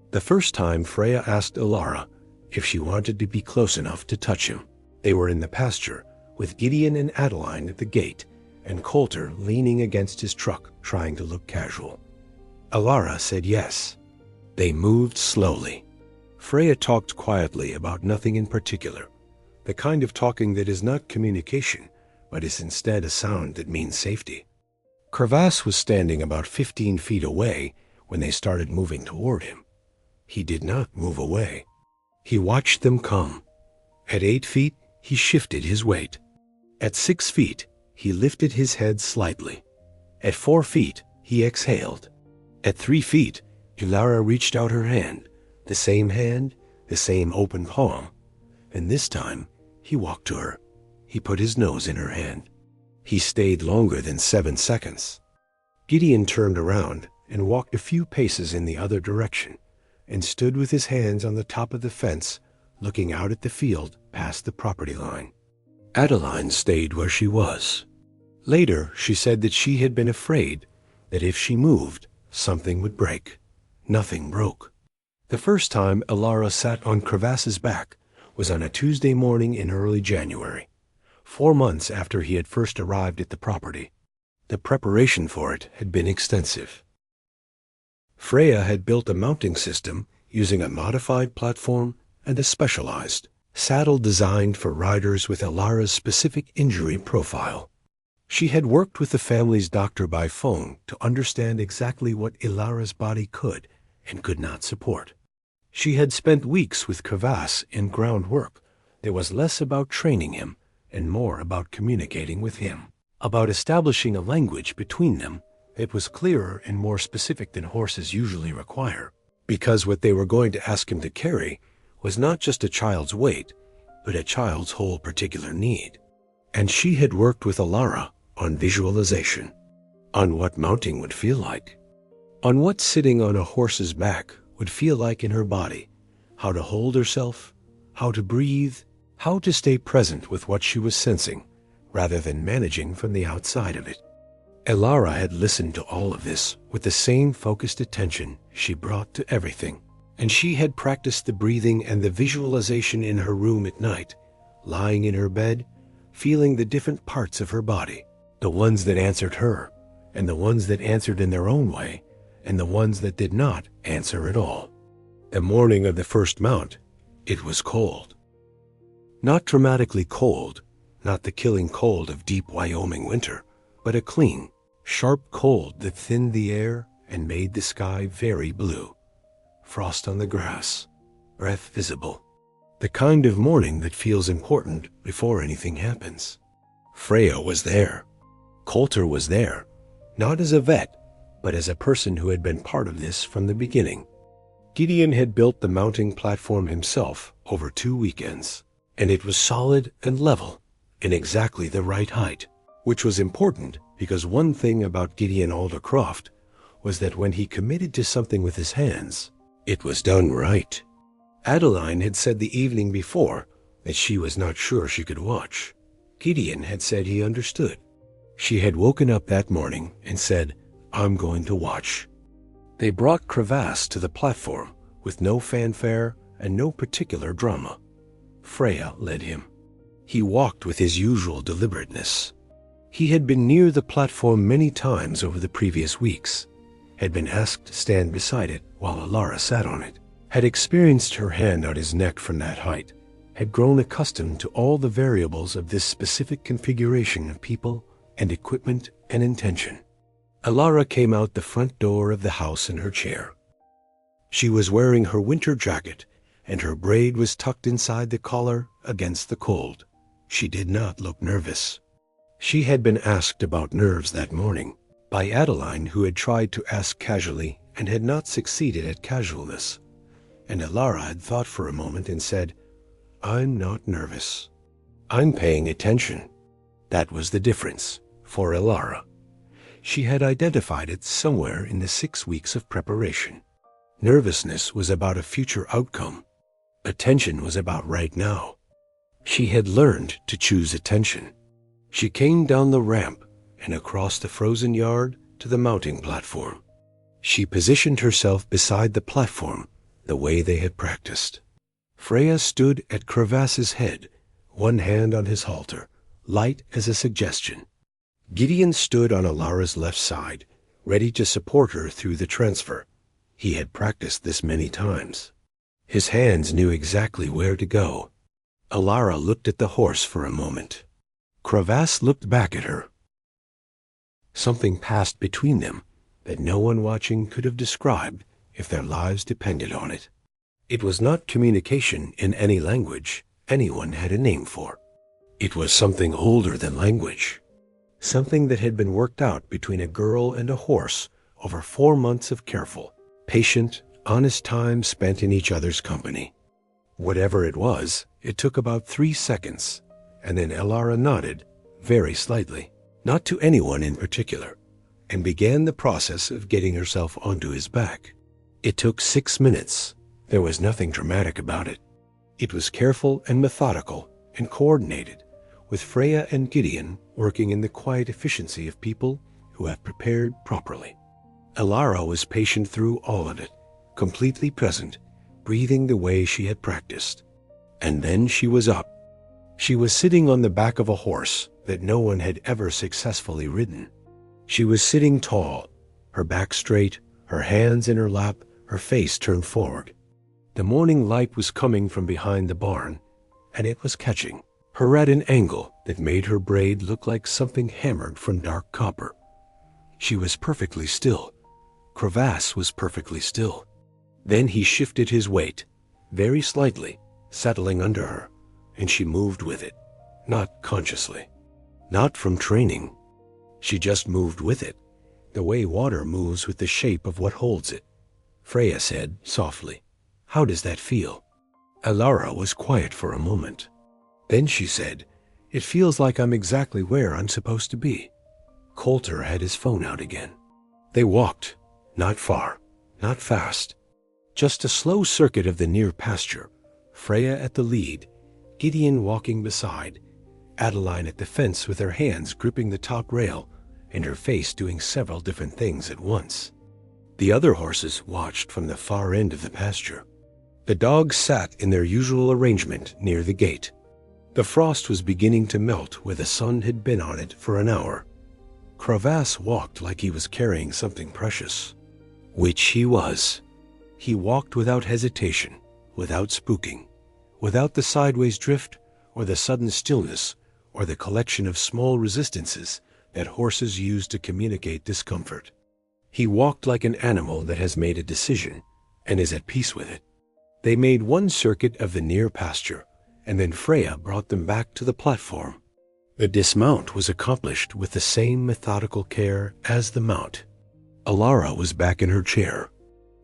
The first time Freya asked Alara if she wanted to be close enough to touch him. They were in the pasture, with Gideon and Adeline at the gate, and Coulter leaning against his truck, trying to look casual. Alara said yes. They moved slowly. Freya talked quietly about nothing in particular, the kind of talking that is not communication, but is instead a sound that means safety. Crevasse was standing about 15 feet away when they started moving toward him. He did not move away. He watched them come. At 8 feet, he shifted his weight. At 6 feet, he lifted his head slightly. At 4 feet, he exhaled. At 3 feet, Alara reached out her hand, the same open palm, and this time he walked to her. He put his nose in her hand. He stayed longer than 7 seconds. Gideon turned around and walked a few paces in the other direction, and stood with his hands on the top of the fence, looking out at the field past the property line. Adeline stayed where she was. Later, she said that she had been afraid that if she moved, something would break. Nothing broke. The first time Alara sat on Crevasse's back was on a Tuesday morning in early January, 4 months after he had first arrived at the property. The preparation for it had been extensive. Freya had built a mounting system using a modified platform and a specialized saddle designed for riders with Alara's specific injury profile. She had worked with the family's doctor by phone to understand exactly what Alara's body could and could not support. She had spent weeks with Crevasse in groundwork that was less about training him and more about communicating with him, about establishing a language between them that was clearer and more specific than horses usually require, because what they were going to ask him to carry was not just a child's weight, but a child's whole particular need. And she had worked with Alara on visualization, on what mounting would feel like, on what sitting on a horse's back would feel like in her body, how to hold herself, how to breathe, how to stay present with what she was sensing, rather than managing from the outside of it. Elara had listened to all of this with the same focused attention she brought to everything, and she had practiced the breathing and the visualization in her room at night, lying in her bed, feeling the different parts of her body, the ones that answered her, and the ones that answered in their own way, and the ones that did not answer at all. The morning of the first mount, it was cold. Not dramatically cold, not the killing cold of deep Wyoming winter, but a clean, sharp cold that thinned the air and made the sky very blue. Frost on the grass, breath visible. The kind of morning that feels important before anything happens. Freya was there. Coulter was there, not as a vet, but as a person who had been part of this from the beginning. Gideon had built the mounting platform himself over 2 weekends, and it was solid and level, in exactly the right height, which was important because one thing about Gideon Aldercroft was that when he committed to something with his hands, it was done right. Adeline had said the evening before that she was not sure she could watch. Gideon had said he understood. She had woken up that morning and said, "I'm going to watch." They brought Crevasse to the platform with no fanfare and no particular drama. Freya led him. He walked with his usual deliberateness. He had been near the platform many times over the previous weeks, had been asked to stand beside it while Elara sat on it, had experienced her hand on his neck from that height, had grown accustomed to all the variables of this specific configuration of people and equipment and intention. Elara came out the front door of the house in her chair. She was wearing her winter jacket, and her braid was tucked inside the collar against the cold. She did not look nervous. She had been asked about nerves that morning by Adeline, who had tried to ask casually and had not succeeded at casualness. And Elara had thought for a moment and said, "I'm not nervous. I'm paying attention." That was the difference for Elara. She had identified it somewhere in the 6 weeks of preparation. Nervousness was about a future outcome. Attention was about right now. She had learned to choose attention. She came down the ramp and across the frozen yard to the mounting platform. She positioned herself beside the platform the way they had practiced. Freya stood at Crevasse's head, one hand on his halter, light as a suggestion. Gideon stood on Elara's left side, ready to support her through the transfer. He had practiced this many times. His hands knew exactly where to go. Elara looked at the horse for a moment. Crevasse looked back at her. Something passed between them that no one watching could have described if their lives depended on it. It was not communication in any language anyone had a name for. It was something older than language. Something that had been worked out between a girl and a horse over 4 months of careful, patient, honest time spent in each other's company. Whatever it was, it took about 3 seconds, and then Elara nodded, very slightly, not to anyone in particular, and began the process of getting herself onto his back. It took 6 minutes. There was nothing dramatic about it. It was careful and methodical and coordinated, with Freya and Gideon working in the quiet efficiency of people who have prepared properly. Elara was patient through all of it, completely present, breathing the way she had practiced. And then she was up. She was sitting on the back of a horse that no one had ever successfully ridden. She was sitting tall, her back straight, her hands in her lap, her face turned forward. The morning light was coming from behind the barn, and it was catching her at an angle that made her braid look like something hammered from dark copper. She was perfectly still. Crevasse was perfectly still. Then he shifted his weight, very slightly, settling under her, and she moved with it, not consciously, not from training. She just moved with it, the way water moves with the shape of what holds it. Freya said softly, "How does that feel?" Elara was quiet for a moment. Then she said, "It feels like I'm exactly where I'm supposed to be." Coulter had his phone out again. They walked, not far, not fast, just a slow circuit of the near pasture, Freya at the lead, Gideon walking beside, Adeline at the fence with her hands gripping the top rail and her face doing several different things at once. The other horses watched from the far end of the pasture. The dogs sat in their usual arrangement near the gate. The frost was beginning to melt where the sun had been on it for an hour. Crevasse walked like he was carrying something precious, which he was. He walked without hesitation, without spooking, without the sideways drift or the sudden stillness or the collection of small resistances that horses use to communicate discomfort. He walked like an animal that has made a decision and is at peace with it. They made one circuit of the near pasture, and then Freya brought them back to the platform. The dismount was accomplished with the same methodical care as the mount. Alara was back in her chair.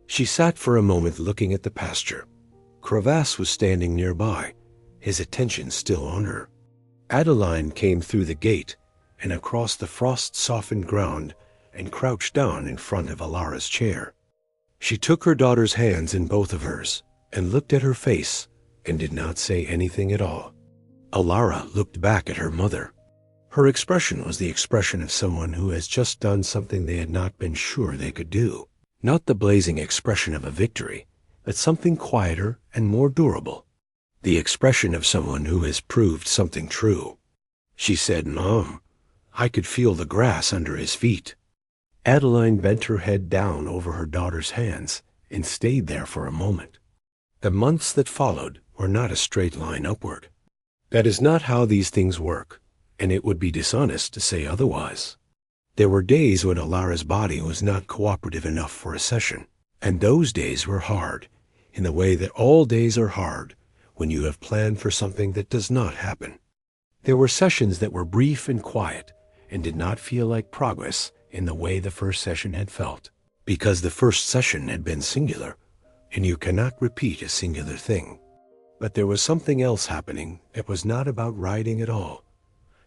She sat for a moment looking at the pasture. Crevasse was standing nearby, his attention still on her. Adeline came through the gate and across the frost-softened ground and crouched down in front of Alara's chair. She took her daughter's hands in both of hers and looked at her face and did not say anything at all. Alara looked back at her mother. Her expression was the expression of someone who has just done something they had not been sure they could do. Not the blazing expression of a victory, but something quieter and more durable. The expression of someone who has proved something true. She said, "Mom." I could feel the grass under his feet. Adeline bent her head down over her daughter's hands and stayed there for a moment. The months that followed were not a straight line upward. That is not how these things work, and it would be dishonest to say otherwise. There were days when Alara's body was not cooperative enough for a session, and those days were hard, in the way that all days are hard when you have planned for something that does not happen. There were sessions that were brief and quiet and did not feel like progress in the way the first session had felt, because the first session had been singular, and you cannot repeat a singular thing. But there was something else happening that was not about riding at all,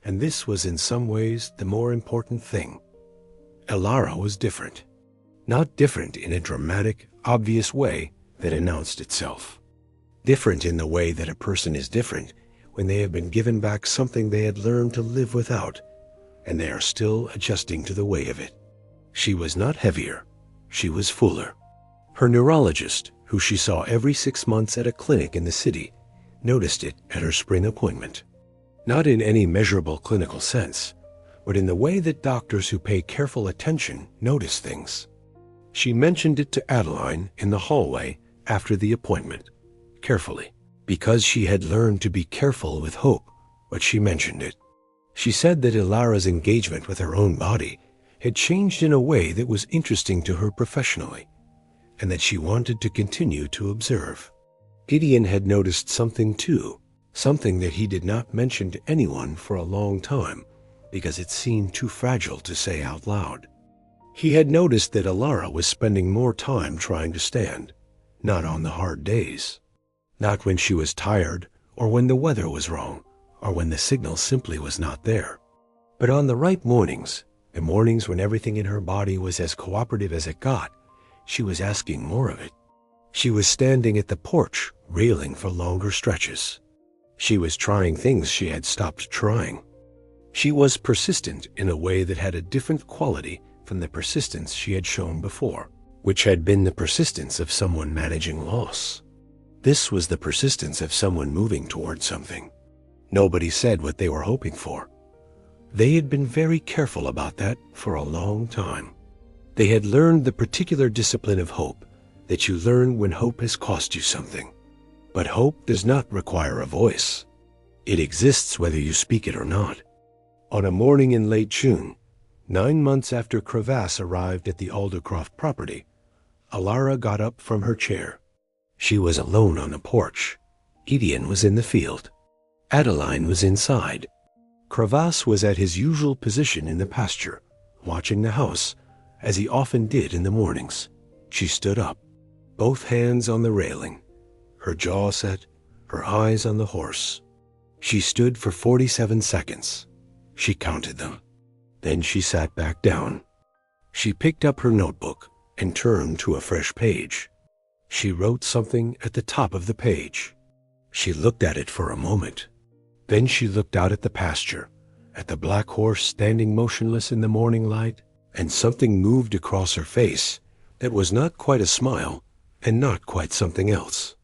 and this was in some ways the more important thing. Alara was different. Not different in a dramatic, obvious way that announced itself. Different in the way that a person is different when they have been given back something they had learned to live without, and they are still adjusting to the way of it. She was not heavier, she was fuller. Her neurologist, who she saw every 6 months at a clinic in the city, noticed it at her spring appointment. Not in any measurable clinical sense, but in the way that doctors who pay careful attention notice things. She mentioned it to Adeline in the hallway after the appointment, carefully, because she had learned to be careful with hope, but she mentioned it. She said that Alara's engagement with her own body had changed in a way that was interesting to her professionally, and that she wanted to continue to observe. Gideon had noticed something too, something that he did not mention to anyone for a long time, because it seemed too fragile to say out loud. He had noticed that Alara was spending more time trying to stand, not on the hard days, not when she was tired or when the weather was wrong, or when the signal simply was not there, but on the right mornings, the mornings when everything in her body was as cooperative as it got. She was asking more of it. She was standing at the porch, railing for longer stretches. She was trying things she had stopped trying. She was persistent in a way that had a different quality from the persistence she had shown before, which had been the persistence of someone managing loss. This was the persistence of someone moving toward something. Nobody said what they were hoping for. They had been very careful about that for a long time. They had learned the particular discipline of hope that you learn when hope has cost you something. But hope does not require a voice. It exists whether you speak it or not. On a morning in late June, 9 months after Crevasse arrived at the Aldercroft property, Alara got up from her chair. She was alone on the porch. Gideon was in the field. Adeline was inside. Crevasse was at his usual position in the pasture, watching the house, as he often did in the mornings. She stood up, both hands on the railing, her jaw set, her eyes on the horse. She stood for 47 seconds. She counted them. Then she sat back down. She picked up her notebook and turned to a fresh page. She wrote something at the top of the page. She looked at it for a moment. Then she looked out at the pasture, at the black horse standing motionless in the morning light, and something moved across her face that was not quite a smile and not quite something else.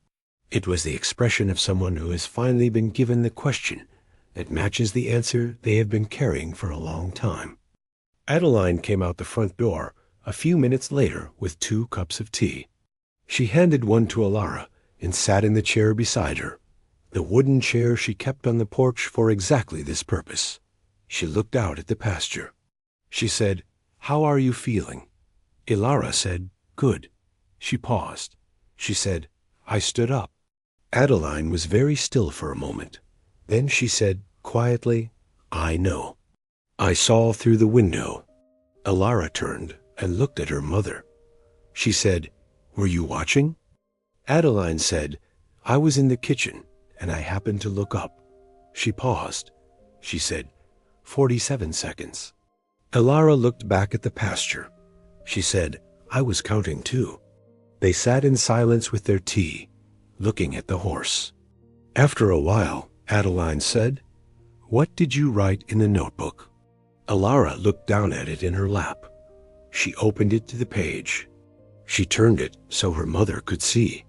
It was the expression of someone who has finally been given the question that matches the answer they have been carrying for a long time. Adeline came out the front door a few minutes later with 2 cups of tea. She handed one to Alara and sat in the chair beside her, the wooden chair she kept on the porch for exactly this purpose. She looked out at the pasture. She said, "How are you feeling?" Alara said, "Good." She paused. She said, "I stood up." Adeline was very still for a moment. Then she said quietly, "I know. I saw through the window." Alara turned and looked at her mother. She said, "Were you watching?" Adeline said, "I was in the kitchen, and I happened to look up." She paused. She said, 47 seconds. Alara looked back at the pasture. She said, "I was counting too." They sat in silence with their tea, looking at the horse. After a while, Adeline said, "What did you write in the notebook?" Alara looked down at it in her lap. She opened it to the page. She turned it so her mother could see.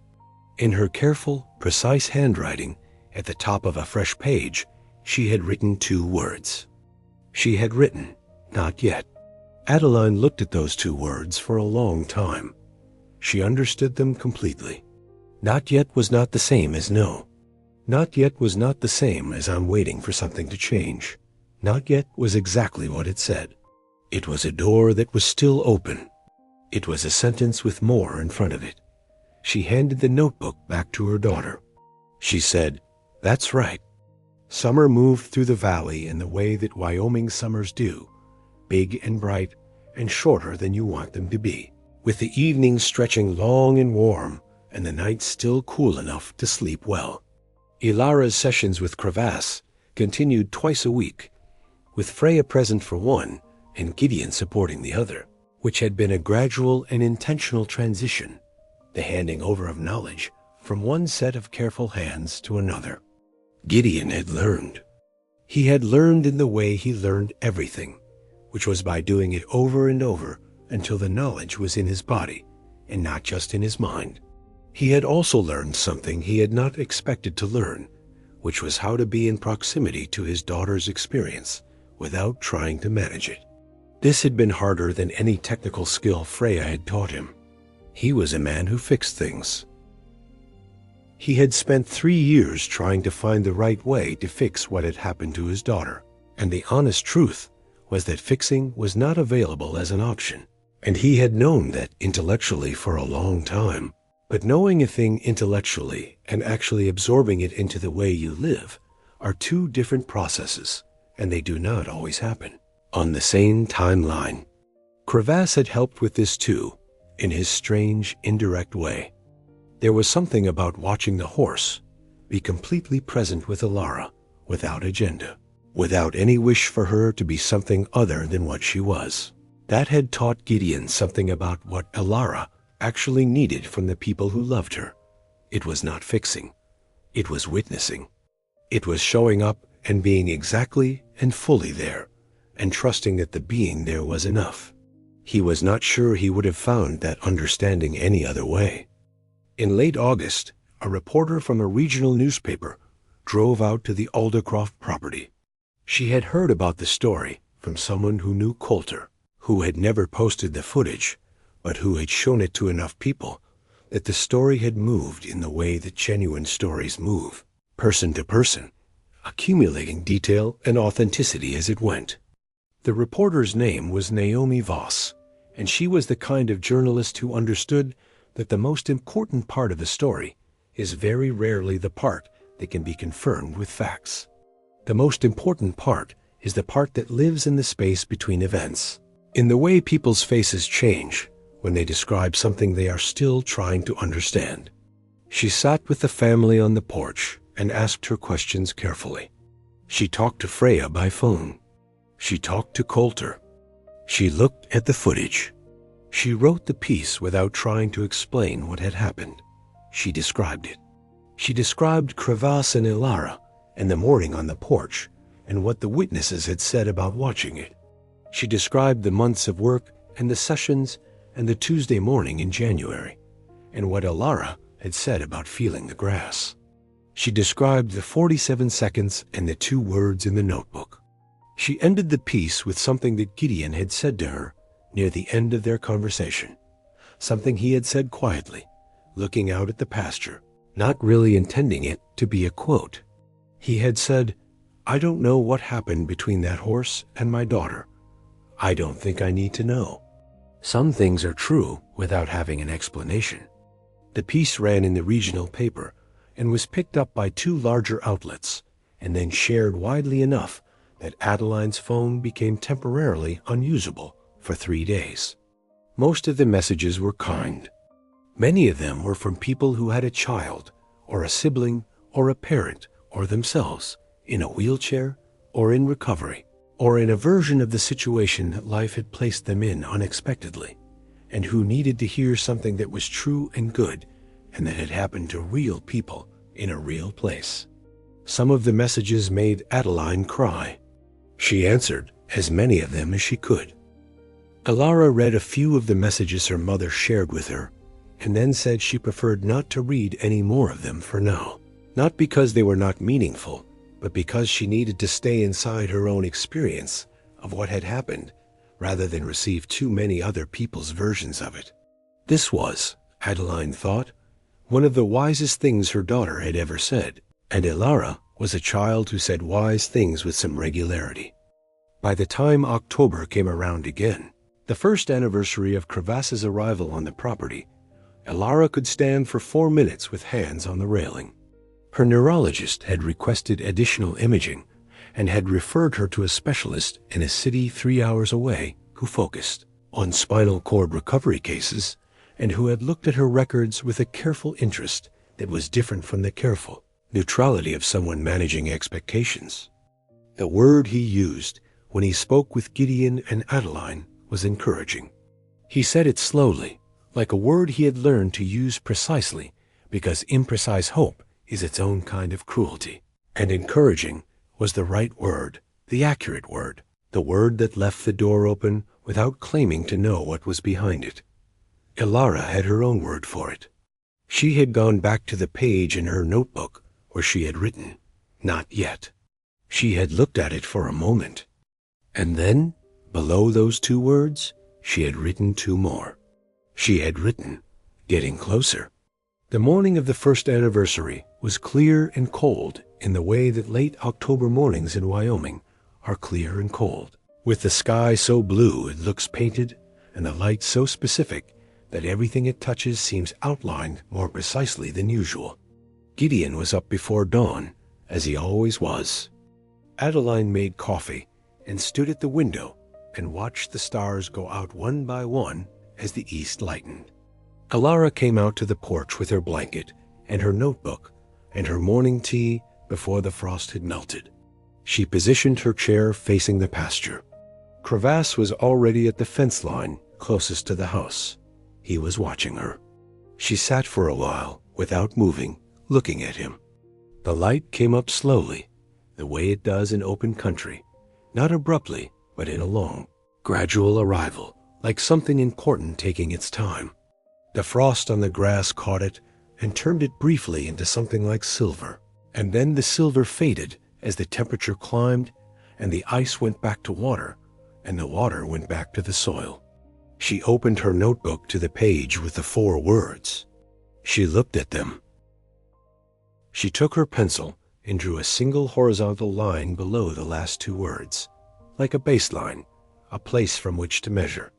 In her careful, precise handwriting, at the top of a fresh page, she had written 2 words. She had written, "Not yet." Adeline looked at those 2 words for a long time. She understood them completely. Not yet was not the same as no. Not yet was not the same as I'm waiting for something to change. Not yet was exactly what it said. It was a door that was still open. It was a sentence with more in front of it. She handed the notebook back to her daughter. She said, "That's right. Summer moved through the valley in the way that Wyoming summers do, big and bright and shorter than you want them to be, with the evenings stretching long and warm and the nights still cool enough to sleep well." Alara's sessions with Crevasse continued twice a week, with Freya present for one and Gideon supporting the other, which had been a gradual and intentional transition, the handing over of knowledge from one set of careful hands to another. Gideon had learned. He had learned in the way he learned everything, which was by doing it over and over until the knowledge was in his body and not just in his mind. He had also learned something he had not expected to learn, which was how to be in proximity to his daughter's experience without trying to manage it. This had been harder than any technical skill Freya had taught him. He was a man who fixed things. He had spent 3 years trying to find the right way to fix what had happened to his daughter, and the honest truth was that fixing was not available as an option, and he had known that intellectually for a long time. But knowing a thing intellectually and actually absorbing it into the way you live are 2 different processes, and they do not always happen on the same timeline. Crevasse had helped with this too, in his strange, indirect way. There was something about watching the horse be completely present with Alara, without agenda, without any wish for her to be something other than what she was. That had taught Gideon something about what Alara actually needed from the people who loved her. It was not fixing. It was witnessing. It was showing up and being exactly and fully there, and trusting that the being there was enough. He was not sure he would have found that understanding any other way. In late August, a reporter from a regional newspaper drove out to the Aldercroft property. She had heard about the story from someone who knew Coulter, who had never posted the footage, but who had shown it to enough people that the story had moved in the way that genuine stories move, person to person, accumulating detail and authenticity as it went. The reporter's name was Naomi Voss, and she was the kind of journalist who understood that the most important part of the story is very rarely the part that can be confirmed with facts. The most important part is the part that lives in the space between events, in the way people's faces change when they describe something they are still trying to understand. She sat with the family on the porch and asked her questions carefully. She talked to Freya by phone. She talked to Coulter. She looked at the footage. She wrote the piece without trying to explain what had happened. She described it. She described Crevasse and Alara and the morning on the porch and what the witnesses had said about watching it. She described the months of work and the sessions and the Tuesday morning in January, and what Alara had said about feeling the grass. She described the 47 seconds and the 2 words in the notebook. She ended the piece with something that Gideon had said to her near the end of their conversation, something he had said quietly, looking out at the pasture, not really intending it to be a quote. He had said, "I don't know what happened between that horse and my daughter. I don't think I need to know. Some things are true without having an explanation." The piece ran in the regional paper and was picked up by 2 larger outlets and then shared widely enough that Adeline's phone became temporarily unusable for 3 days. Most of the messages were kind. Many of them were from people who had a child or a sibling or a parent or themselves in a wheelchair or in recovery or in a version of the situation that life had placed them in unexpectedly, and who needed to hear something that was true and good and that had happened to real people in a real place. Some of the messages made Adeline cry. She answered as many of them as she could. Alara read a few of the messages her mother shared with her and then said she preferred not to read any more of them for now, not because they were not meaningful, but because she needed to stay inside her own experience of what had happened rather than receive too many other people's versions of it. This was, Adeline thought, one of the wisest things her daughter had ever said, and Alara was a child who said wise things with some regularity. By the time October came around again, the first anniversary of Crevass's arrival on the property, Alara could stand for 4 minutes with hands on the railing. Her neurologist had requested additional imaging and had referred her to a specialist in a city 3 hours away who focused on spinal cord recovery cases and who had looked at her records with a careful interest that was different from the careful neutrality of someone managing expectations. The word he used when he spoke with Gideon and Adeline was encouraging. He said it slowly, like a word he had learned to use precisely because imprecise hope is its own kind of cruelty. And encouraging was the right word, the accurate word, the word that left the door open without claiming to know what was behind it. Alara had her own word for it. She had gone back to the page in her notebook where she had written, "Not yet." She had looked at it for a moment, and then, below those 2 words, she had written 2 more. She had written, "Getting closer." The morning of the first anniversary was clear and cold in the way that late October mornings in Wyoming are clear and cold, with the sky so blue it looks painted and the light so specific that everything it touches seems outlined more precisely than usual. Gideon was up before dawn, as he always was. Adeline made coffee and stood at the window and watched the stars go out one by one as the east lightened. Alara came out to the porch with her blanket and her notebook and her morning tea before the frost had melted. She positioned her chair facing the pasture. Crevasse was already at the fence line closest to the house. He was watching her. She sat for a while without moving, looking at him. The light came up slowly, the way it does in open country, not abruptly, but in a long, gradual arrival, like something important taking its time. The frost on the grass caught it and turned it briefly into something like silver, and then the silver faded as the temperature climbed and the ice went back to water and the water went back to the soil. She opened her notebook to the page with the 4 words. She looked at them. She took her pencil and drew a single horizontal line below the last 2 words, like a baseline, a place from which to measure.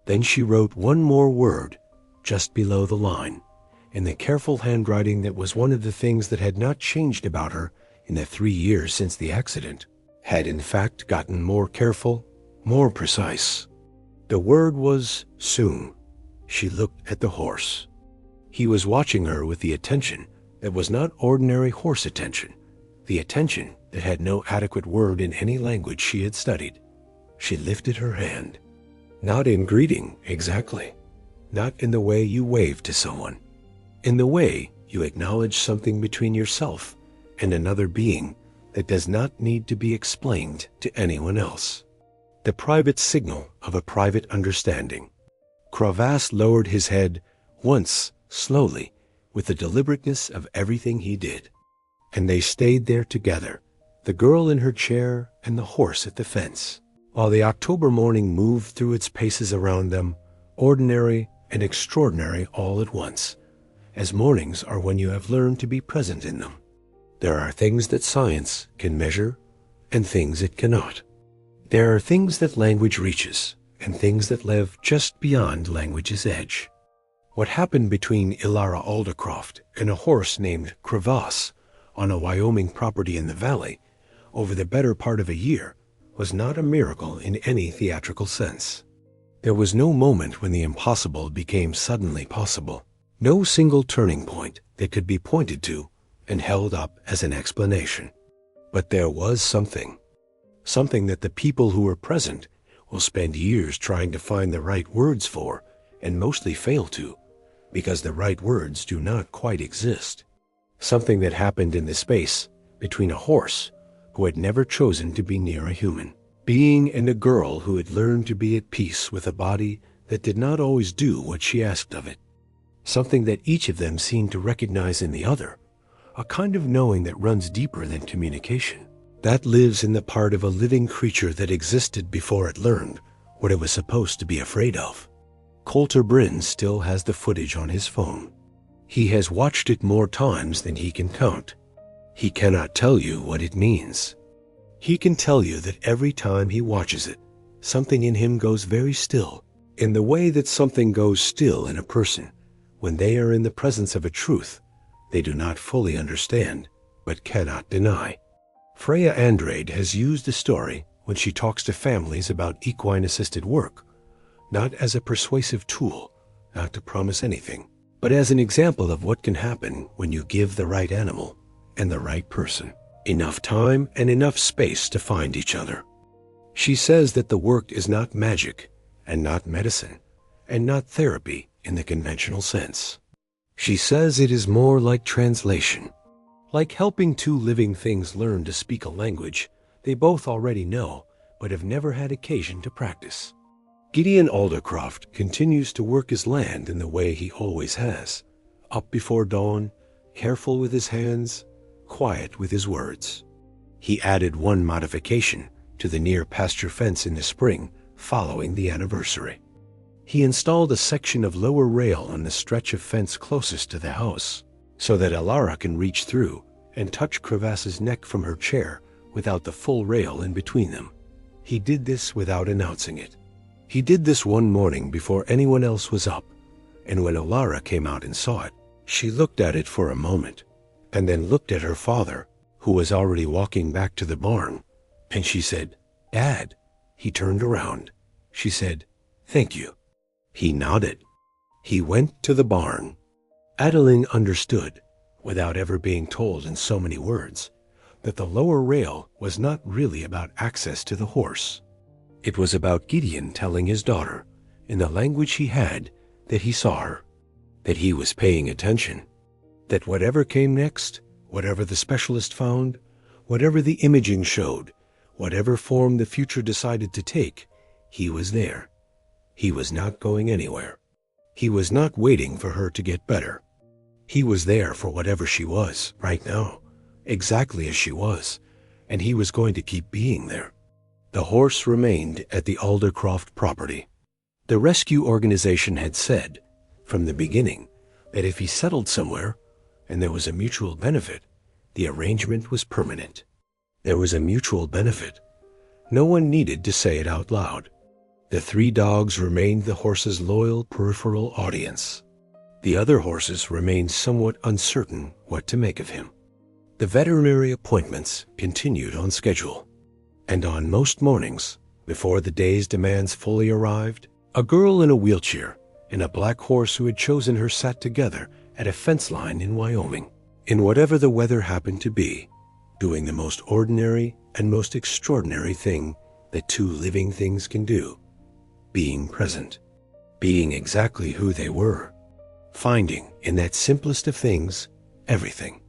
Then she wrote 1 more word just below the line, in the careful handwriting that was one of the things that had not changed about her in the 3 years since the accident, had in fact gotten more careful, more precise. The word was soon. She looked at the horse. He was watching her with the attention that was not ordinary horse attention, the attention that had no adequate word in any language she had studied. She lifted her hand. Not in greeting, exactly. Not in the way you wave to someone. In the way you acknowledge something between yourself and another being that does not need to be explained to anyone else. The private signal of a private understanding. Crevasse lowered his head once, slowly, with the deliberateness of everything he did. And they stayed there together, the girl in her chair and the horse at the fence, while the October morning moved through its paces around them, ordinary and extraordinary all at once, as mornings are when you have learned to be present in them. There are things that science can measure and things it cannot. There are things that language reaches and things that live just beyond language's edge. What happened between Ilara Aldercroft and a horse named Crevasse on a Wyoming property in the valley over the better part of a year was not a miracle in any theatrical sense. There was no moment when the impossible became suddenly possible, no single turning point that could be pointed to and held up as an explanation. But there was something that the people who were present will spend years trying to find the right words for and mostly fail to, because the right words do not quite exist. Something that happened in the space between a horse who had never chosen to be near a human being and a girl who had learned to be at peace with a body that did not always do what she asked of it. Something that each of them seemed to recognize in the other, a kind of knowing that runs deeper than communication, that lives in the part of a living creature that existed before it learned what it was supposed to be afraid of. Coulter Bryn still has the footage on his phone. He has watched it more times than he can count. He cannot tell you what it means. He can tell you that every time he watches it, something in him goes very still, in the way that something goes still in a person when they are in the presence of a truth they do not fully understand but cannot deny. Freya Andrade has used the story when she talks to families about equine-assisted work, not as a persuasive tool, not to promise anything, but as an example of what can happen when you give the right animal and the right person enough time and enough space to find each other. She says that the work is not magic and not medicine and not therapy in the conventional sense. She says it is more like translation, like helping two living things learn to speak a language they both already know but have never had occasion to practice. Gideon Aldercroft continues to work his land in the way he always has, up before dawn, careful with his hands, quiet with his words. He added one modification to the near pasture fence in the spring following the anniversary. He installed a section of lower rail on the stretch of fence closest to the house, so that Ilara can reach through and touch Crevasse's neck from her chair without the full rail in between them. He did this without announcing it. He did this one morning before anyone else was up, and when Ilara came out and saw it, she looked at it for a moment, and then looked at her father, who was already walking back to the barn, and she said, "Dad." He turned around. She said, "Thank you." He nodded. He went to the barn. Adeline understood, without ever being told in so many words, that the lower rail was not really about access to the horse. It was about Gideon telling his daughter, in the language he had, that he saw her, that he was paying attention, that whatever came next, whatever the specialist found, whatever the imaging showed, whatever form the future decided to take, he was there. He was not going anywhere. He was not waiting for her to get better. He was there for whatever she was, right now, exactly as she was, and he was going to keep being there. The horse remained at the Aldercroft property. The rescue organization had said, from the beginning, that if he settled somewhere, and there was a mutual benefit, the arrangement was permanent. There was a mutual benefit. No one needed to say it out loud. The 3 dogs remained the horse's loyal peripheral audience. The other horses remained somewhat uncertain what to make of him. The veterinary appointments continued on schedule. And on most mornings, before the day's demands fully arrived, a girl in a wheelchair and a black horse who had chosen her sat together at a fence line in Wyoming, in whatever the weather happened to be, doing the most ordinary and most extraordinary thing that 2 living things can do: being present, being exactly who they were, finding in that simplest of things everything.